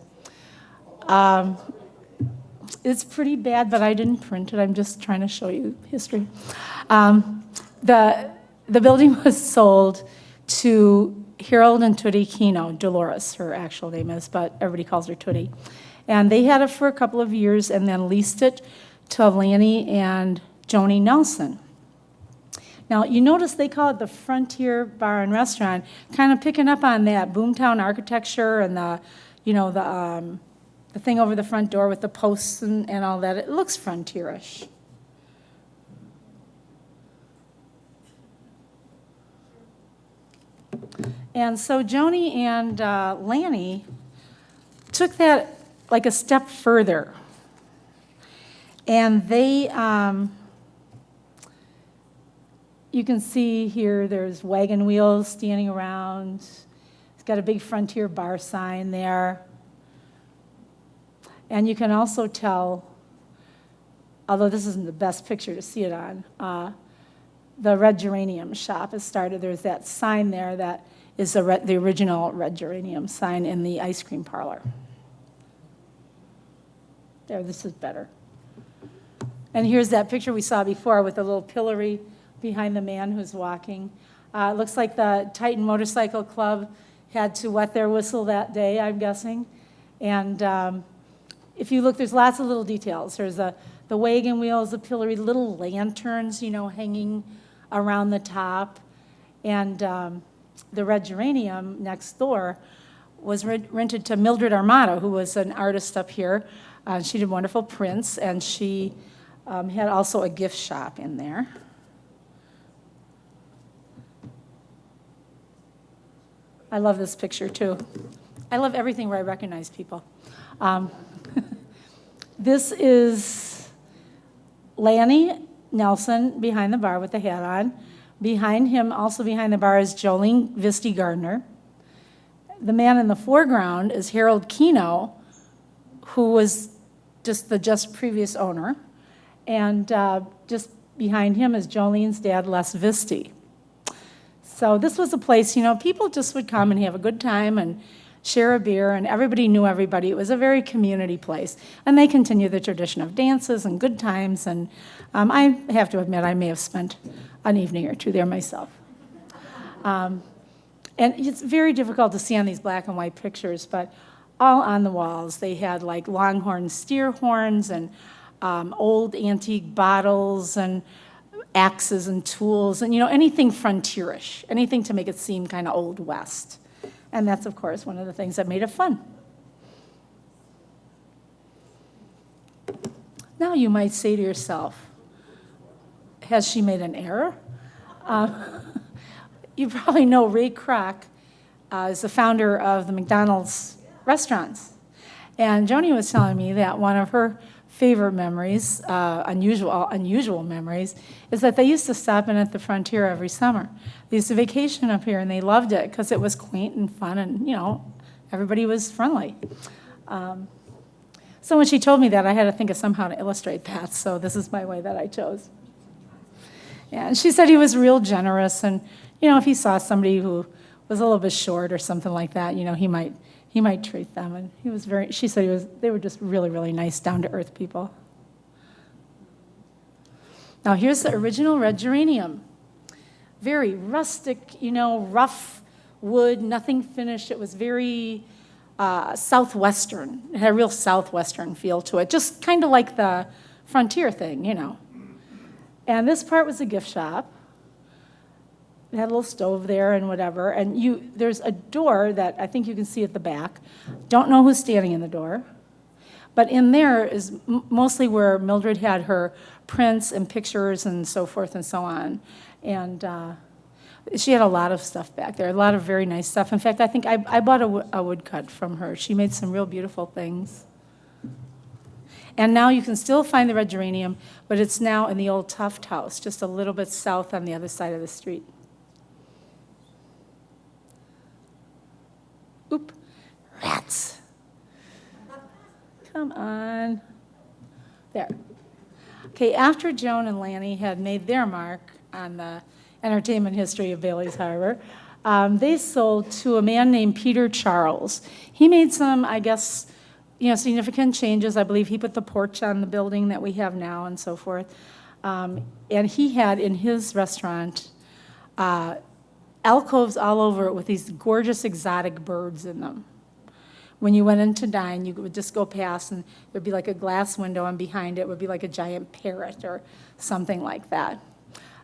it's pretty bad, but I didn't print it. I'm just trying to show you history. The building was sold to Harold and Tootie Kino, Dolores, her actual name is, but everybody calls her Tootie. And they had it for a couple of years and then leased it to Lanny and Joni Nelson. Now, you notice they call it the Frontier Bar and Restaurant, kind of picking up on that boomtown architecture and the thing over the front door with the posts and all that. It looks frontierish. And so Joni and Lanny took that like a step further. And they, you can see here there's wagon wheels standing around. It's got a big Frontier Bar sign there. And you can also tell, although this isn't the best picture to see it on, the Red Geranium shop has started. There's that sign there that is the original Red Geranium sign in the ice cream parlor. There, this is better. And here's that picture we saw before with the little pillory behind the man who's walking. It looks like the Titan Motorcycle Club had to wet their whistle that day, I'm guessing. And if you look, there's lots of little details. There's the wagon wheels, the pillory, little lanterns, hanging around the top. And the Red Geranium next door was rented to Mildred Armato, who was an artist up here. She did wonderful prints, and she had also a gift shop in there. I love this picture, too. I love everything where I recognize people. This is Lanny Nelson behind the bar with the hat on. Behind him, also behind the bar, is Jolene Visty Gardner. The man in the foreground is Harold Kino, who was just previous owner. And just behind him is Jolene's dad, Les Visty. So this was a place, people just would come and have a good time and share a beer, and everybody knew everybody. It was a very community place. And they continue the tradition of dances and good times, and I have to admit, I may have spent an evening or two there myself. And it's very difficult to see on these black and white pictures, but all on the walls, they had like longhorn steer horns and old antique bottles and axes and tools and, anything frontierish, anything to make it seem kind of Old West. And that's, of course, one of the things that made it fun. Now you might say to yourself, has she made an error? You probably know Ray Kroc is the founder of the McDonald's restaurants. And Joni was telling me that one of her favorite memories, unusual memories, is that they used to stop in at the Frontier every summer. They used to vacation up here, and they loved it because it was quaint and fun, and, everybody was friendly. So when she told me that, I had to think of somehow to illustrate that, so this is my way that I chose. Yeah, and she said he was real generous, and, if he saw somebody who was a little bit short or something like that, he might treat them. And she said they were just really, really nice, down-to-earth people. Now here's the original Red Geranium. Very rustic, rough wood, nothing finished. It was very southwestern. It had a real southwestern feel to it, just kind of like the Frontier thing, you know. And this part was a gift shop. It had a little stove there and whatever. And there's a door that I think you can see at the back. Don't know who's standing in the door. But in there is mostly where Mildred had her prints and pictures and so forth and so on. And she had a lot of stuff back there, a lot of very nice stuff. In fact, I think I bought a woodcut from her. She made some real beautiful things. And now you can still find the red geranium, but it's now in the old Tuft House, just a little bit south on the other side of the street. Oop, rats. Come on. There. Okay, after Joan and Lanny had made their mark on the entertainment history of Bailey's Harbor, they sold to a man named Peter Charles. He made some, I guess, significant changes. I believe he put the porch on the building that we have now and so forth. And he had in his restaurant alcoves all over it with these gorgeous exotic birds in them. When you went in to dine, you would just go past and there'd be like a glass window, and behind it would be like a giant parrot or something like that.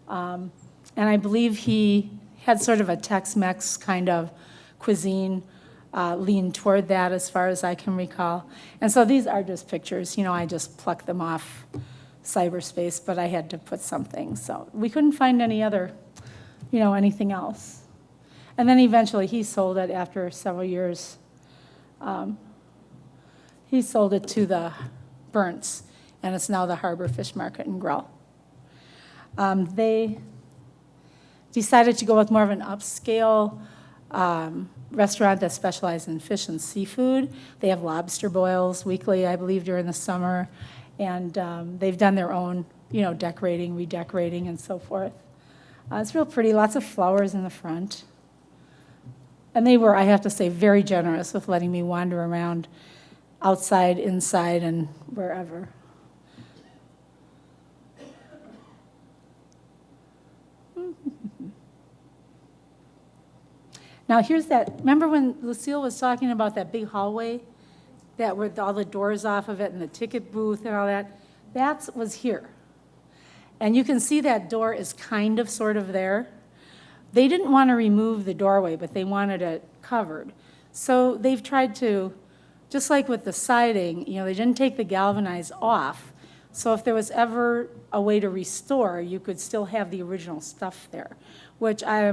And I believe he had sort of a Tex-Mex kind of cuisine lean toward that as far as I can recall. And so these are just pictures. I just plucked them off cyberspace, but I had to put something. So we couldn't find any other, anything else. And then eventually he sold it after several years. He sold it to the Bernts, and it's now the Harbor Fish Market and Grill. They decided to go with more of an upscale restaurant that specialized in fish and seafood. They have lobster boils weekly, I believe, during the summer, and they've done their own, decorating, redecorating, and so forth. It's real pretty, lots of flowers in the front. And they were, I have to say, very generous with letting me wander around outside, inside, and wherever. Now here's that, remember when Lucille was talking about that big hallway that with all the doors off of it and the ticket booth and all that? That was here. And you can see that door is kind of sort of there. They didn't want to remove the doorway, but they wanted it covered. So they've tried to, just like with the siding, they didn't take the galvanized off. So if there was ever a way to restore, you could still have the original stuff there, which I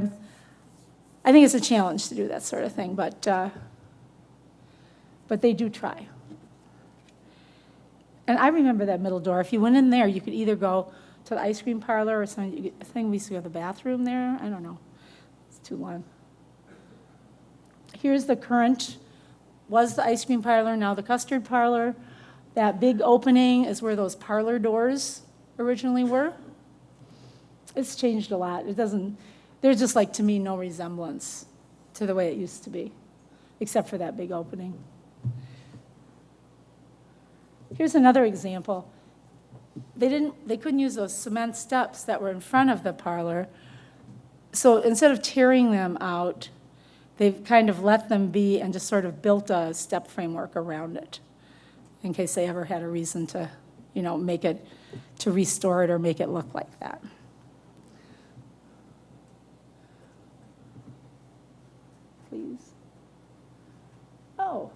think it's a challenge to do that sort of thing, but they do try. And I remember that middle door. If you went in there, you could either go to the ice cream parlor or something. I think we used to go to the bathroom there. I don't know. It's too long. Here's the current, was the ice cream parlor, now the custard parlor. That big opening is where those parlor doors originally were. It's changed a lot. There's just like, to me, no resemblance to the way it used to be, except for that big opening. Here's another example. They couldn't use those cement steps that were in front of the parlor. So instead of tearing them out, they've kind of let them be and just sort of built a step framework around it in case they ever had a reason to, to restore it or make it look like that. Please. Oh,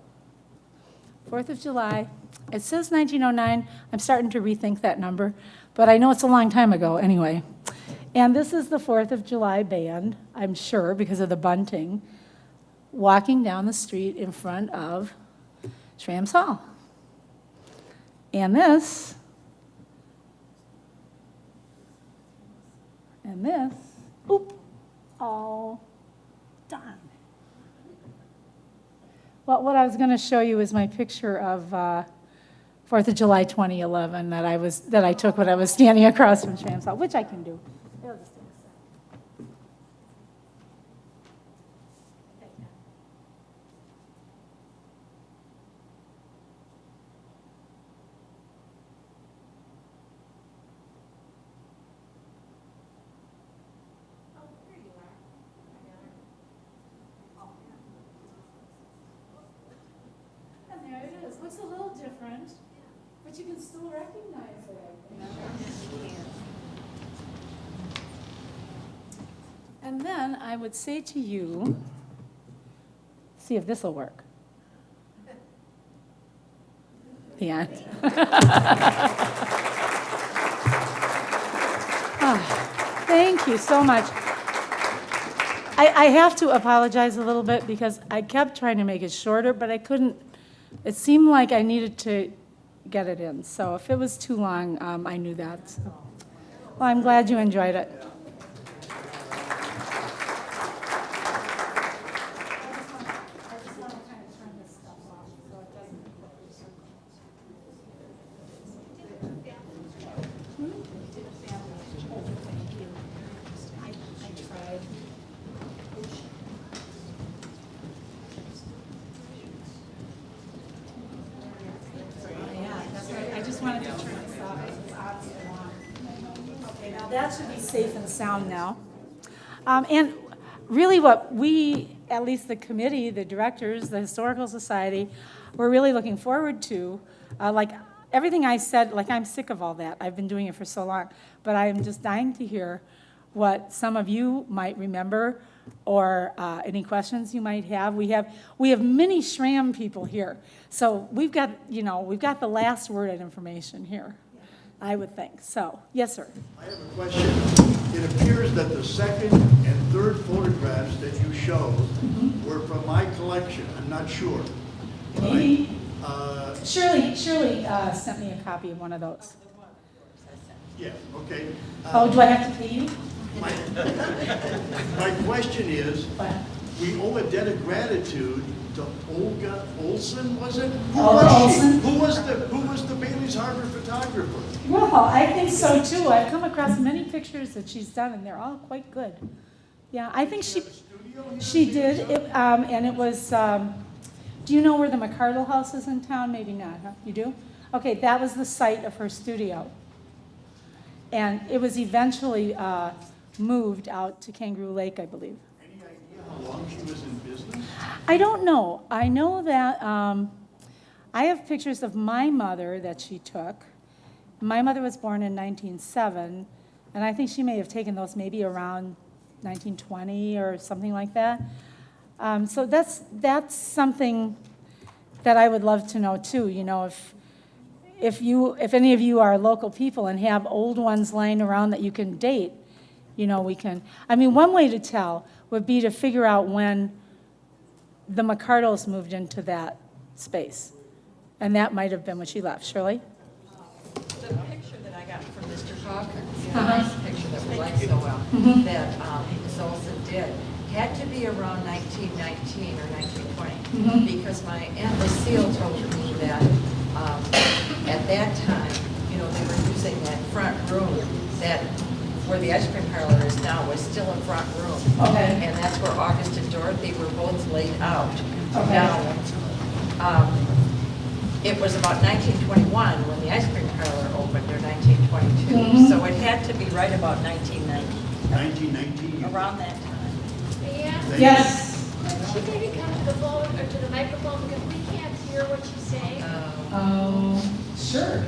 4th of July. It says 1909. I'm starting to rethink that number, but I know it's a long time ago anyway. And this is the 4th of July band, I'm sure, because of the bunting, walking down the street in front of Schram Hall. And this, oop, oh, darn. Well, what I was going to show you is my picture of 4th of July 2011 that I took when I was standing across from Schram Hall, which I can do. It'll just take a second. looks a little different, but you can still recognize it. And then I would say to you, see if this will work. The end. Oh, thank you so much. I have to apologize a little bit because I kept trying to make it shorter, but I couldn't. It seemed like I needed to get it in. So if it was too long, I knew that. So. Well, I'm glad you enjoyed it. That should be safe and sound now. And really what we, at least the committee, the directors, the Historical Society, we're really looking forward to, like everything I said, like I'm sick of all that. I've been doing it for so long. But I'm just dying to hear what some of you might remember or any questions you might have. We have many Schram people here. So we've got the last word at information here. I would think. So, yes, sir. I have a question. It appears that the second and third photographs that you showed were from my collection. I'm not sure. Maybe. Shirley sent me a copy of one of those. Yeah, okay. Do I have to pay you? My question is, What? we owe a debt of gratitude to Olga Olson, was it? Olson? Who was the Bailey's Harbor photographer? Well, I think so too. I've come across many pictures that she's done, and they're all quite good. Yeah, I think she did. And it was. Do you know where the McCardle House is in town? Maybe not. Huh? You do? Okay, that was the site of her studio, and it was eventually moved out to Kangaroo Lake, I believe. Any idea how long she was in business? I don't know. I know that I have pictures of my mother that she took. My mother was born in 1907, and I think she may have taken those maybe around 1920 or something like that. So that's something that I would love to know too. You know, if any of you are local people and have old ones lying around that you can date, you know, we can. I mean, one way to tell would be to figure out when the McCardles moved into that space, and that might have been when she left. Shirley? The picture that I got from Mr. Hawkins, the nice picture that we like so well, that Ms. Olson did, had to be around 1919 or 1920, because my Aunt Lucille told me that at that time, you know, they were using that front room, that where the ice cream parlor is now was still a front room. Okay. And that's where August and Dorothy were both laid out. Okay. Now, it was about 1921 when the ice cream parlor opened, or 1922. So it had to be right about 1990, 1919. around that time. Yes. Could she maybe come to the phone or to the microphone because we can't hear what she's saying? Sure.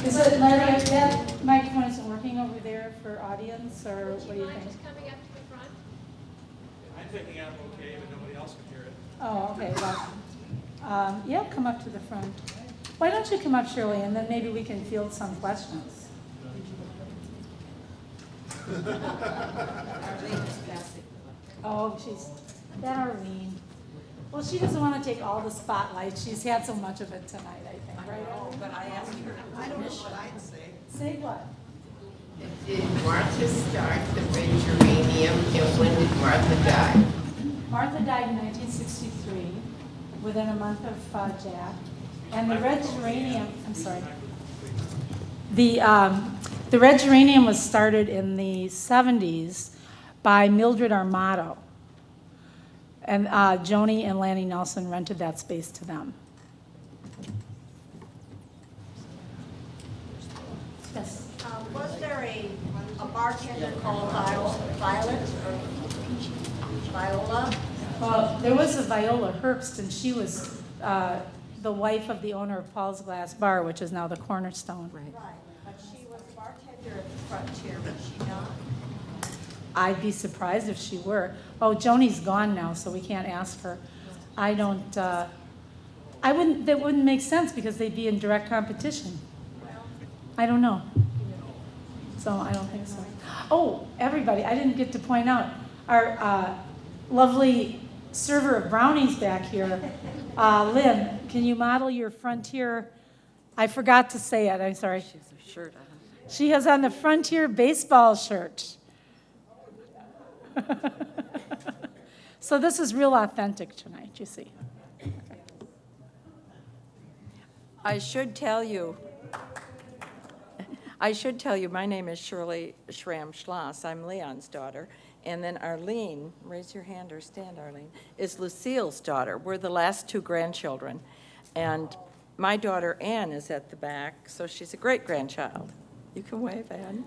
Is it, Larry, if that microphone isn't working over there for audience, or what do you think? Just coming up to the front? I'm picking up okay, but nobody else can hear it. Oh, okay, well, yeah, come up to the front. Why don't you come up, Shirley, and then maybe we can field some questions. Oh, she's, that Arlene. Well, she doesn't want to take all the spotlight. She's had so much of it tonight, I think, right? But I asked her. I don't know what I'd say. Say what? Did Martha start the red geranium, and when did Martha die? Martha died in 1963, within a month of Jack. And the red geranium, I'm sorry. The red geranium was started in the 70s by Mildred Armato. And Joni and Lanny Nelson rented that space to them. Yes. Was there a bartender called Violet or Viola? Well, there was a Viola Herbst, and she was the wife of the owner of Paul's Glass Bar, which is now the Cornerstone. Right. Right, but she was a bartender at the Frontier, was she not? I'd be surprised if she were. Oh, Joni's gone now, so we can't ask her. I don't, that wouldn't make sense because they'd be in direct competition. I don't know. So I don't think so. Oh, everybody, I didn't get to point out, our lovely server of brownies back here, Lynn, can you model your Frontier? I forgot to say it, I'm sorry. She has a shirt on. She has on the Frontier baseball shirt. So this is real authentic tonight, you see. I should tell you, my name is Shirley Schram Schloss. I'm Leon's daughter. And then Arlene, raise your hand or stand, Arlene, is Lucille's daughter. We're the last two grandchildren. And my daughter Ann is at the back, so she's a great-grandchild. You can wave, Ann.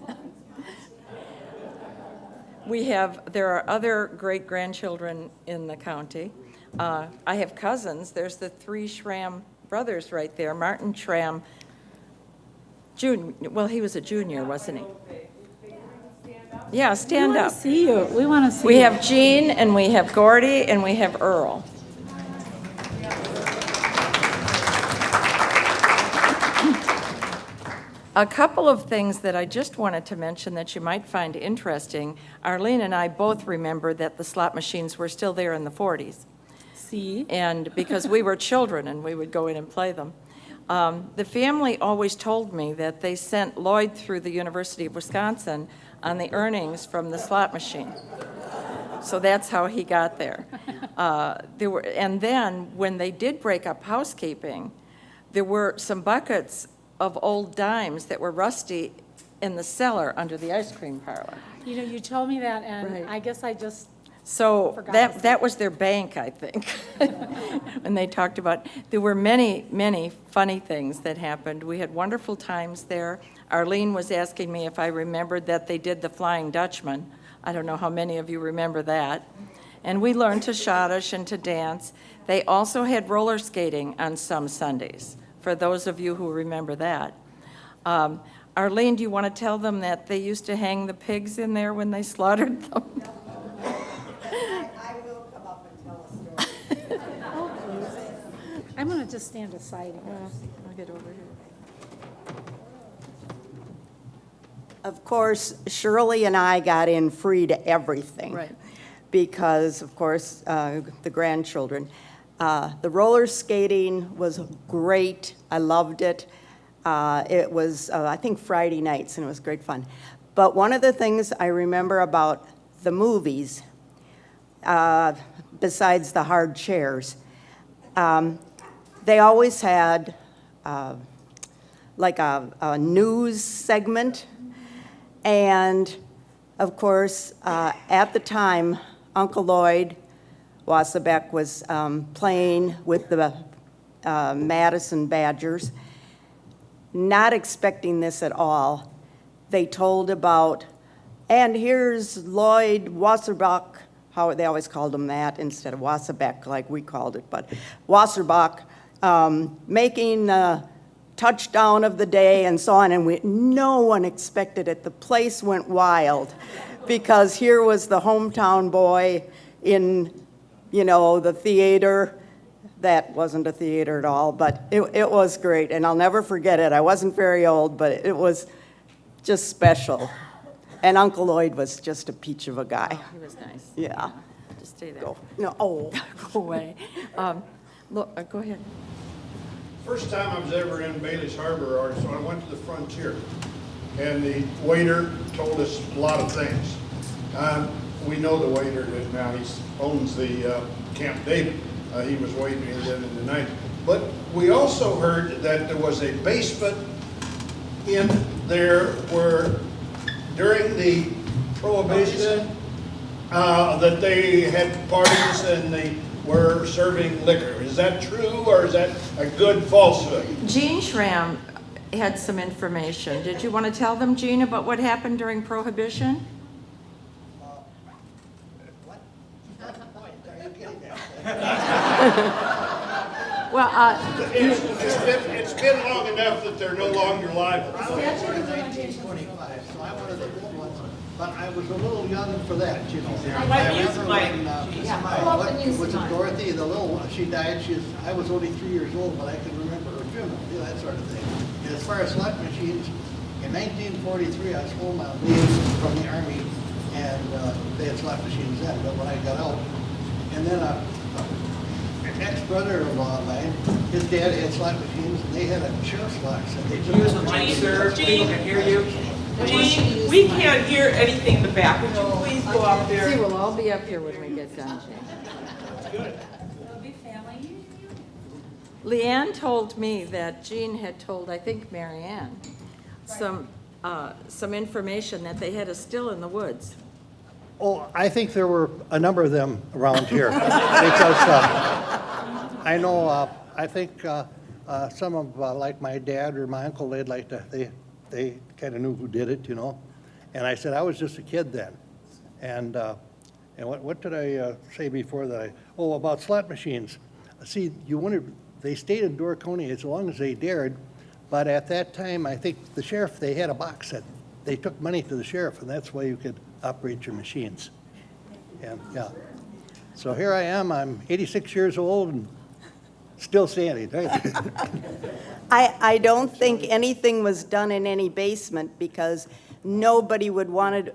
There are other great-grandchildren in the county. I have cousins. There's the three Schram brothers right there. Martin Schram, Junior, well, he was a junior, wasn't he? Yeah, stand up. See you. We want to see We you. have Jean, and we have Gordy, and we have Earl. A couple of things that I just wanted to mention that you might find interesting. Arlene and I both remember that the slot machines were still there in the 40s. See? And because we were children and we would go in and play them. The family always told me that they sent Lloyd through the University of Wisconsin on the earnings from the slot machine. So that's how he got there. And then when they did break up housekeeping, there were some buckets of old dimes that were rusty in the cellar under the ice cream parlor. You know, you told me that, and Right. I guess I just, So Forgot to say. that was their bank, I think. And they talked about, there were many, many funny things that happened. We had wonderful times there. Arlene was asking me if I remembered that they did the Flying Dutchman. I don't know how many of you remember that. And we learned to schottisch and to dance. They also had roller skating on some Sundays, for those of you who remember that. Arlene, do you want to tell them that they used to hang the pigs in there when they slaughtered them? I will come up and tell a story. I'm going to just stand aside here. I'll get over here. Of course, Shirley and I got in free to everything. Right. Because, of course, the grandchildren. The roller skating was great. I loved it. It was, I think, Friday nights, and it was great fun. But one of the things I remember about the movies, besides the hard chairs, they always had like a news segment. And, of course, at the time, Uncle Lloyd Wasserbeck was playing with the Madison Badgers. Not expecting this at all, they told about, and here's Lloyd Wasserbeck, how they always called him that instead of Wasserbeck like we called it, but Wasserbeck making the touchdown of the day and so on, and no one expected it. The place went wild because here was the hometown boy in, you know, the theater. That wasn't a theater at all, but it was great, and I'll never forget it. I wasn't very old, but it was just special. And Uncle Lloyd was just a peach of a guy. He was nice. Yeah. Just stay there. Go. No, oh. Go away. Look, go ahead. First time I was ever in Bailey's Harbor, so I went to the Frontier, and the waiter told us a lot of things. We know the waiter that now he owns the Camp David. He was waiting then in the night. But we also heard that there was a basement in there where during the Prohibition that they had parties and they were serving liquor. Is that true, or is that a good falsehood? Jean Schram had some information. Did you want to tell them, Jean, about what happened during Prohibition? Well, It's been long enough that they're no longer liable. I was born in 1925, so I'm one of the good ones, but I was a little young for that, you know. I remember when what was it, Dorothy, the little one, she died, I was only 3 years old, but I can remember her funeral, that sort of thing. And as far as slot machines, in 1943, I was home on leave from the Army, and they had slot machines then, but when I got out, and then an ex-brother of mine, his dad had slot machines, and they had a sheriff's box. And they Use the mic, sir, people can hear you. Gene, we can't hear anything in the back. Would you please go up see, there? we'll all be up here when we get done, Gene. Leanne told me that Jean had told, I think, Mary Ann, some information that they had a still in the woods. Oh, I think there were a number of them around here. Because I know, I think some of, like my dad or my uncle, they kind of knew who did it, you know. And I said, I was just a kid then. And what did I say before that? About slot machines. See, you wondered, they stayed in Door County as long as they dared, but at that time, I think the sheriff, they had a box that they took money to the sheriff, and that's why you could operate your machines. And yeah. So here I am, I'm 86 years old and still standing. I don't think anything was done in any basement because nobody would want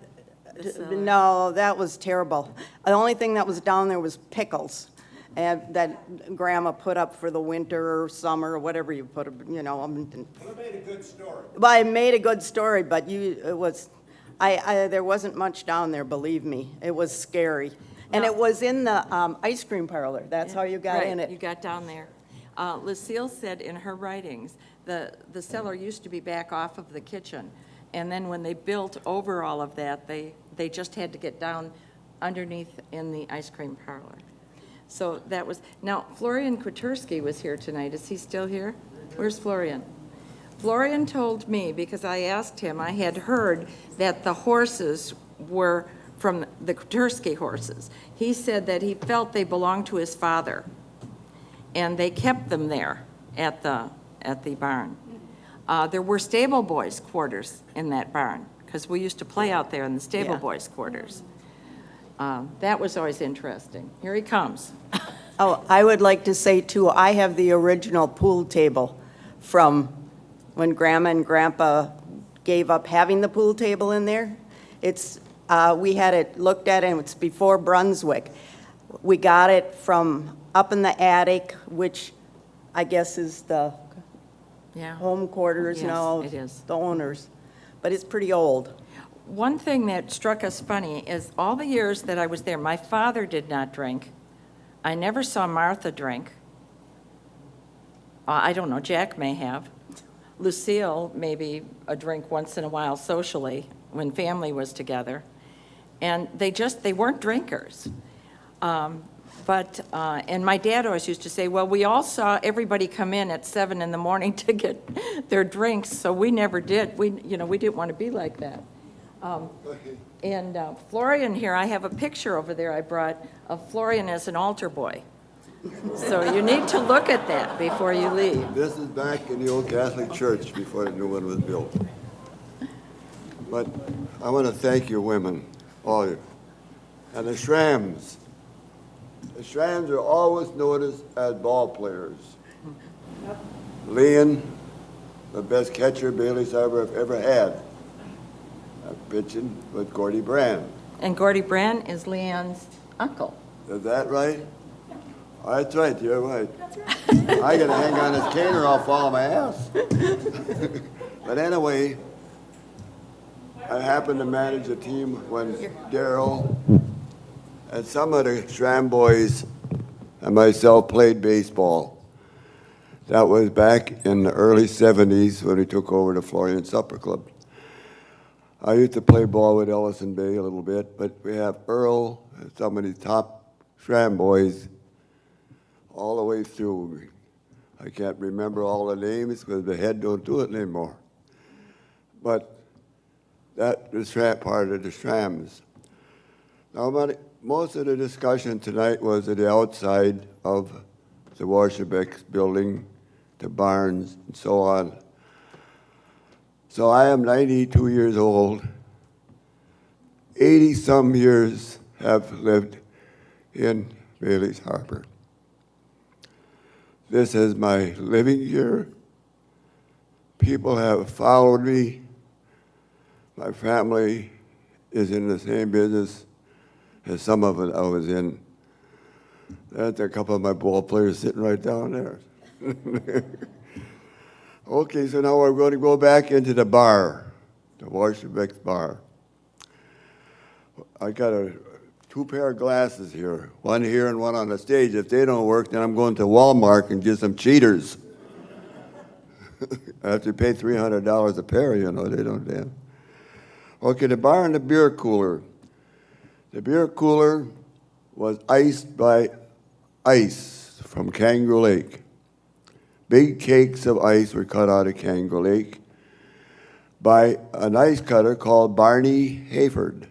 to, no, that was terrible. The only thing that was down there was pickles. And that grandma put up for the winter or summer or whatever you put, you know. Well, it made a good story. Well, I made a good story, but there wasn't much down there, believe me. It was scary. And it was in the ice cream parlor. That's how you got in it. You got down there. Lucille said in her writings, the cellar used to be back off of the kitchen. And then when they built over all of that, they just had to get down underneath in the ice cream parlor. So that was, now Florian Kwiatkowski was here tonight. Is he still here? Where's Florian? Florian told me, because I asked him, I had heard that the horses were from the Kwiatkowski horses. He said that he felt they belonged to his father, and they kept them there at the barn. There were stable boys' quarters in that barn, because we used to play out there in the stable boys' quarters. That was always interesting. Here he comes. Oh, I would like to say, too, I have the original pool table from when Grandma and Grandpa gave up having the pool table in there. We had it looked at, and it's before Brunswick. We got it from up in the attic, which I guess is the home quarters now, it is. the owners. But it's pretty old. One thing that struck us funny is all the years that I was there, my father did not drink. I never saw Martha drink. I don't know, Jack may have. Lucille, maybe a drink once in a while socially when family was together. And they weren't drinkers. And my dad always used to say, well, we all saw everybody come in at 7 in the morning to get their drinks, so we never did. We didn't want to be like that. And Florian here, I have a picture over there I brought of Florian as an altar boy. So you need to look at that before you leave. This is back in the old Catholic Church before the new one was built. But I want to thank you women, all of you. And the Shrams. The Shrams are always noticed as ball players. Leon, the best catcher Bailey's ever had. Pitching with Gordy Brand. And Gordy Brand is Leon's uncle. Is that right? Oh, that's right, you're right. I gotta hang on this cane or I'll fall on my ass. But anyway, I happened to manage a team when Darryl and some of the Schram boys and myself played baseball. That was back in the early 70s when we took over the Florian Supper Club. I used to play ball with Ellison Bay a little bit, but we have Earl and some of the top Schram boys all the way through. I can't remember all the names because the head don't do it anymore. But that is part of the Shrams. Now, most of the discussion tonight was at the outside of the Warshabeck's building, the barns, and so on. So I am 92 years old. 80-some years have lived in Bailey's Harbor. This is my living here. People have followed me. My family is in the same business as some of it I was in. That's a couple of my ball players sitting right down there. Okay, so now we're going to go back into the bar, the Warshabeck's bar. I got two pair of glasses here, one here and one on the stage. If they don't work, then I'm going to Walmart and get some cheaters. I have to pay $300 a pair, you know, they don't damn. Okay, the bar and the beer cooler. The beer cooler was iced by ice from Kangaroo Lake. Big cakes of ice were cut out of Kangaroo Lake by an ice cutter called Barney Hayford.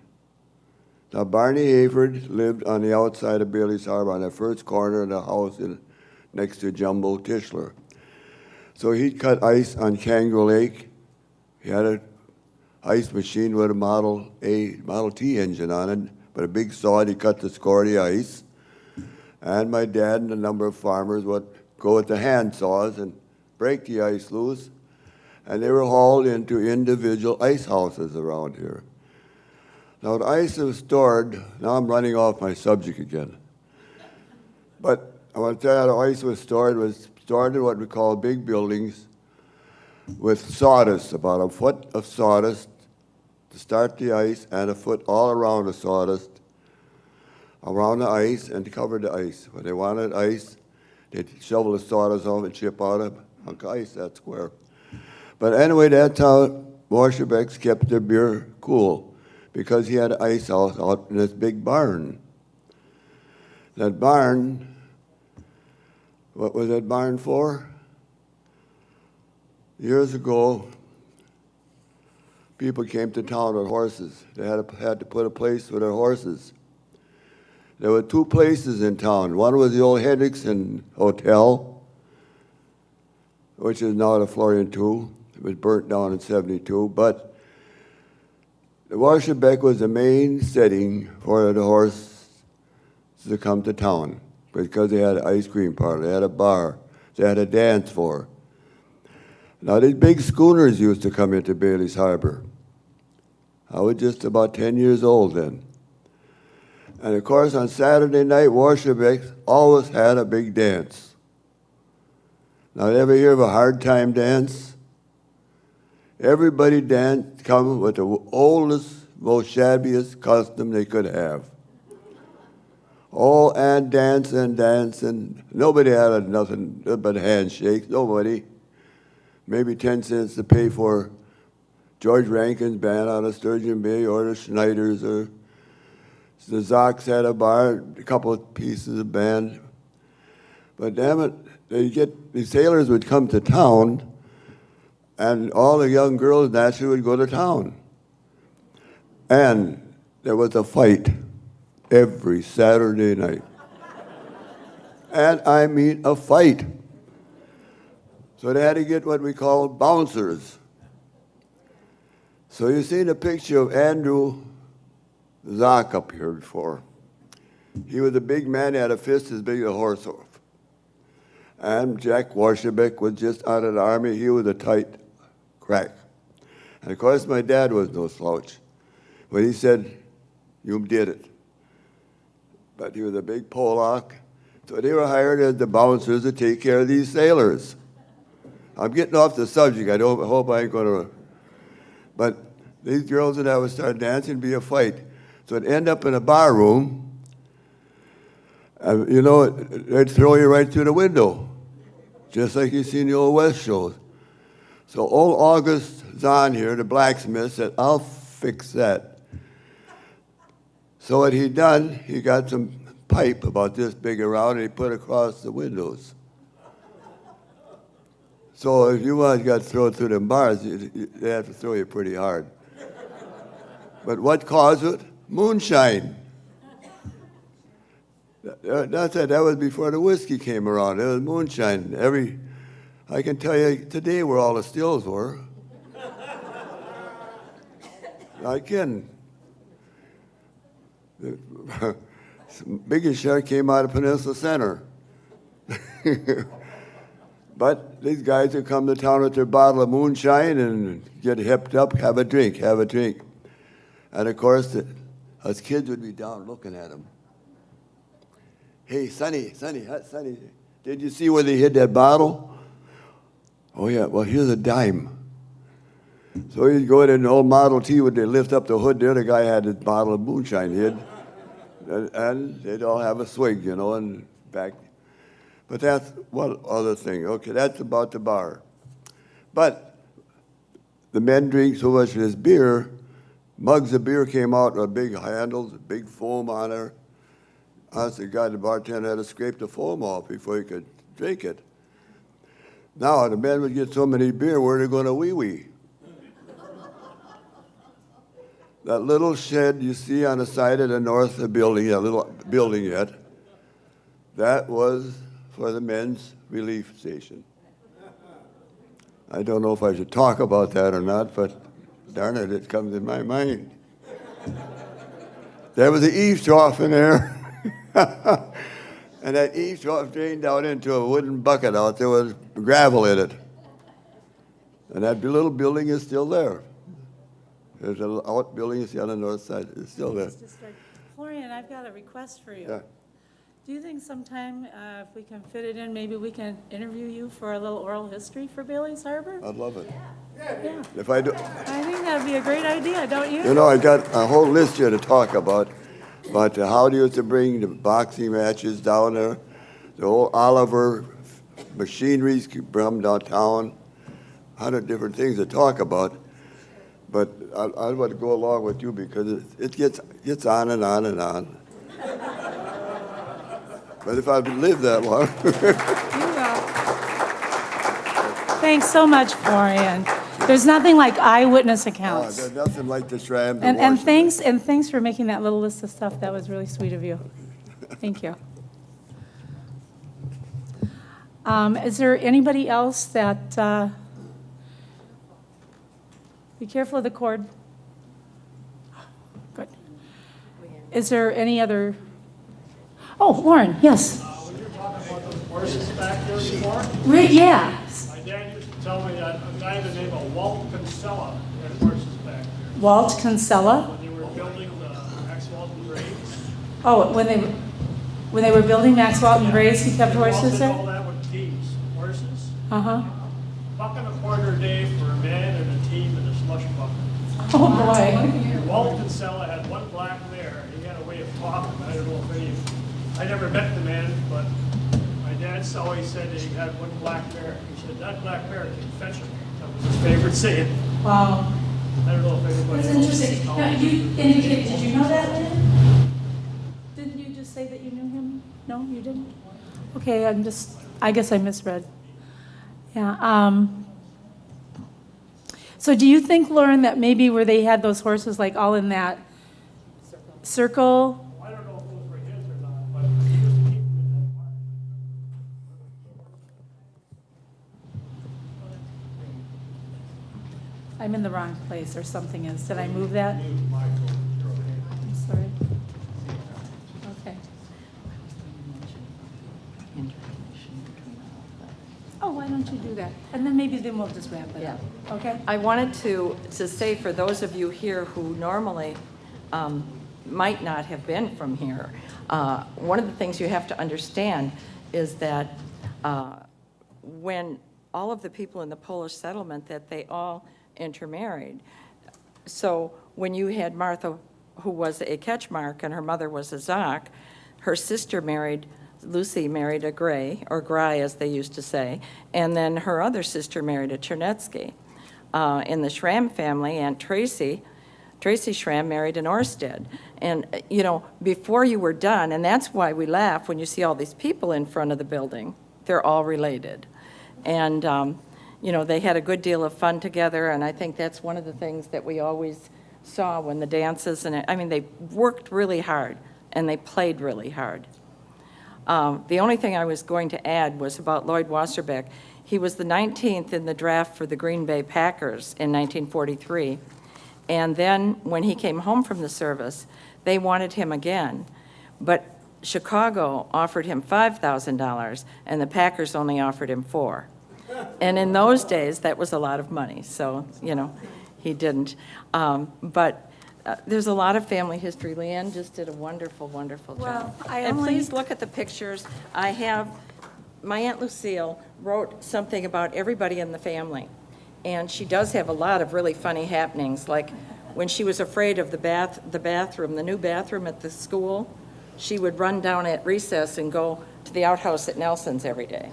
Now, Barney Hayford lived on the outside of Bailey's Harbor on the first corner of the house next to Jumbo Tischler. So he'd cut ice on Kangaroo Lake. He had an ice machine with a Model T engine on it, but a big saw. He cut the score of the ice. And my dad and a number of farmers would go with the hand saws and break the ice loose. And they were hauled into individual ice houses around here. Now, the ice was stored. Now I'm running off my subject again. But I want to tell you how the ice was stored in what we call big buildings with sawdust, about a foot of sawdust to start the ice and a foot all around the sawdust, around the ice and to cover the ice. When they wanted ice, they'd shovel the sawdust off and chip out a hunk of ice that square. But anyway, that's how Warshabeck's kept their beer cool, because he had an ice house out in this big barn. That barn, what was that barn for? Years ago, people came to town with horses. They had to put a place for their horses. There were two places in town. One was the old Hendrickson Hotel, which is now the Florian II. It was burnt down in '72, but the Warshabeck was the main setting for the horses to come to town, because they had an ice cream parlor, they had a bar, they had a dance floor. Now, these big schooners used to come into Bailey's Harbor. I was just about 10 years old then. And of course, on Saturday night, Warshabeck always had a big dance. Now, you ever hear of a hard time dance? Everybody come with the oldest, most shabbiest costume they could have. Oh, and dance and dance, and nobody had nothing but handshakes, nobody. Maybe 10 cents to pay for George Rankin's band out of Sturgeon Bay, or the Schneiders, or the Zocks had a bar, a couple of pieces of band. But damn it, the sailors would come to town, and all the young girls naturally would go to town. And there was a fight every Saturday night. And I mean a fight. So they had to get what we call bouncers. So you see the picture of Andrew Zock up here before. He was a big man, he had a fist as big as a horse hoof. And Jack Warshabeck was just out of the army, he was a tight crack. And of course my dad was no slouch. But he said, you did it. But he was a big Polak, so they were hired as the bouncers to take care of these sailors. I'm getting off the subject, I hope I ain't gonna, but these girls and I would start dancing, be a fight. So it'd end up in a bar room, and you know, they'd throw you right through the window, just like you see in the old West shows. So old August Zahn here, the blacksmith, said, I'll fix that. So what he done, he got some pipe about this big around, and he put across the windows. So if you want to get thrown through them bars, they have to throw you pretty hard. But what caused it? Moonshine. That's it. That was before the whiskey came around. It was moonshine. I can tell you today where all the stills were. Not kidding. The biggest share came out of Peninsula Center. But these guys would come to town with their bottle of moonshine and get hipped up, have a drink. And of course, us kids would be down looking at them. Hey, Sonny, did you see where they hid that bottle? Oh, yeah, well, here's a dime. So he'd go in an old Model T, when they lift up the hood there, the guy had his bottle of moonshine hid. And they'd all have a swig, and back. But that's one other thing. Okay, that's about the bar. But the men drink so much of this beer, mugs of beer came out with big handles, big foam on there. Honestly, God, the bartender had to scrape the foam off before he could drink it. Now, the men would get so many beer, where are they going to wee-wee? That little shed you see on the side of the north of the building, that little building yet, that was for the men's relief station. I don't know if I should talk about that or not, but darn it, it comes in my mind. There was an eave trough in there. And that eave trough drained down into a wooden bucket out there with gravel in it. And that little building is still there. There's an outbuilding you see on the north side. It's still there. Florian, I've got a request for you. Yeah. Do you think sometime, if we can fit it in, maybe we can interview you for a little oral history for Bailey's Harbor? I'd love it. Yeah. If I do, I think that'd be a great idea, don't you? I got a whole list here to talk about how they used to bring the boxing matches down there, the old Oliver machineries from downtown, 100 different things to talk about. But I want to go along with you because it gets on and on and on. But if I live that long. You will. Thanks so much, Florian. There's nothing like eyewitness accounts. There's nothing like the Schram. And thanks for making that little list of stuff. That was really sweet of you. Thank you. Is there anybody else that? Be careful of the cord. Good. Is there any other? Oh, Lauren, yes. When you were talking about those horses back there before, Yeah. my dad used to tell me that a guy by the name of Walt Kinsella had horses back there. Walt Kinsella? When they were building the Maxwell and Graves. Oh, when they were building Maxwell and Grace, he kept horses They all there? that with teams, horses. Uh-huh. $1.25 a day for a man and a team in a slush bucket. Oh, boy. Walt Kinsella had one black mare. He had a way of talking. I don't know if I never met the man, but my dad always said that he had one black mare. He said, that black mare can fetch him. That was his favorite saying. Wow. I don't know if anybody That's else interesting. knows. Now, you indicated, did you know that, Lynn? Didn't you just say that you knew him? No, you didn't? Okay, I guess I misread. Yeah. So do you think, Lauren, that maybe where they had those horses like all in that circle? I don't know if those were his or not, but he used to keep them in that park. I'm in the wrong place or something is. Did I move that? I'm sorry. Okay. Oh, why don't you do that? And then we'll just wrap it up. Okay? I wanted to say for those of you here who normally might not have been from here, one of the things you have to understand is that when all of the people in the Polish settlement, that they all intermarried. So when you had Martha, who was a Ketchmark and her mother was a Zak, her sister Lucy married a Gray, or Gray as they used to say, and then her other sister married a Chernetsky. In the Schram family, Aunt Tracy Schram married an Orsted. And, before you were done, and that's why we laugh when you see all these people in front of the building, they're all related. And, they had a good deal of fun together, and I think that's one of the things that we always saw when the dances, they worked really hard, and they played really hard. The only thing I was going to add was about Lloyd Wasserbeck. He was the 19th in the draft for the Green Bay Packers in 1943. And then when he came home from the service, they wanted him again. But Chicago offered him $5,000, and the Packers only offered him $4,000. And in those days, that was a lot of money, so, he didn't. But there's a lot of family history. Leanne just did a wonderful, wonderful job. Well, And please look at the pictures. My Aunt Lucille wrote something about everybody in the family, and she does have a lot of really funny happenings, like when she was afraid of the bathroom, the new bathroom at the school, she would run down at recess and go to the outhouse at Nelson's every day.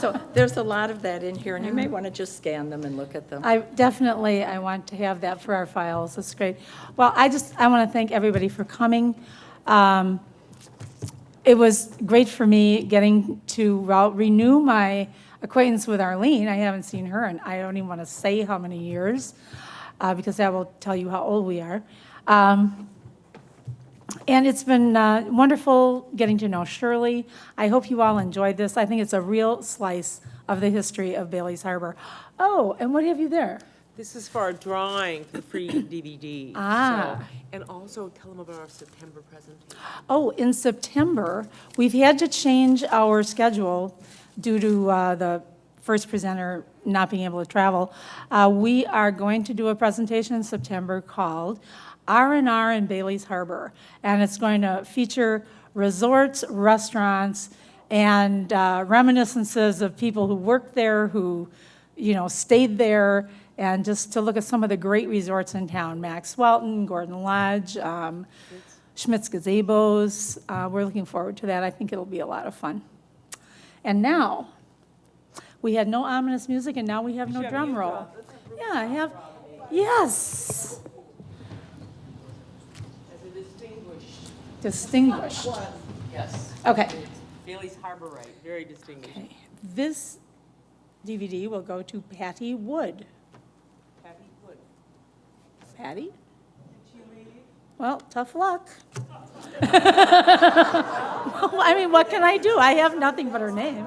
So there's a lot of that in here, and you may want to just scan them and look at them. I want to have that for our files. That's great. Well, I want to thank everybody for coming. It was great for me getting to renew my acquaintance with Arlene. I haven't seen her, and I don't even want to say how many years, because that will tell you how old we are. And it's been wonderful getting to know Shirley. I hope you all enjoyed this. I think it's a real slice of the history of Bailey's Harbor. Oh, and what have you there? This is for our drawing for the free DVD. Ah. And also tell them about our September presentation. Oh, in September, we've had to change our schedule due to the first presenter not being able to travel. We are going to do a presentation in September called R&R in Bailey's Harbor, and it's going to feature resorts, restaurants, and reminiscences of people who worked there, who, stayed there, and just to look at some of the great resorts in town, Max Welton, Gordon Lodge, Schmidt's Gazebos. We're looking forward to that. I think it'll be a lot of fun. And now, we had no ominous music, and now we have no drum roll. Yeah, I have, yes. Distinguished. Yes. Okay. Bailey's Harbor Right, very distinguished. Okay. This DVD will go to Patty Wood. Patty Wood. Patty? Well, tough luck. Well, I mean, what can I do? I have nothing but her name.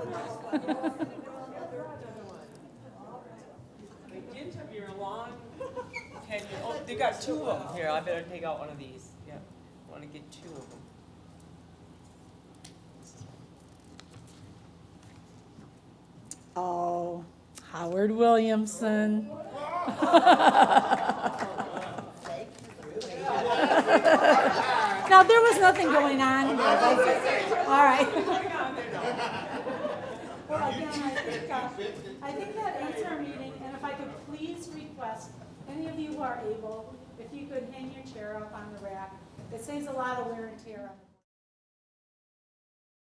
They didn't have your long tenure. Oh, they got two of them here. I better take out one of these. Yeah, I want to get two of them. Oh, Howard Williamson. Now, there was nothing going on here. All right. Well, again, I think that ends our meeting, and if I could please request, any of you who are able, if you could hang your chair up on the rack. It saves a lot of wear and tear on the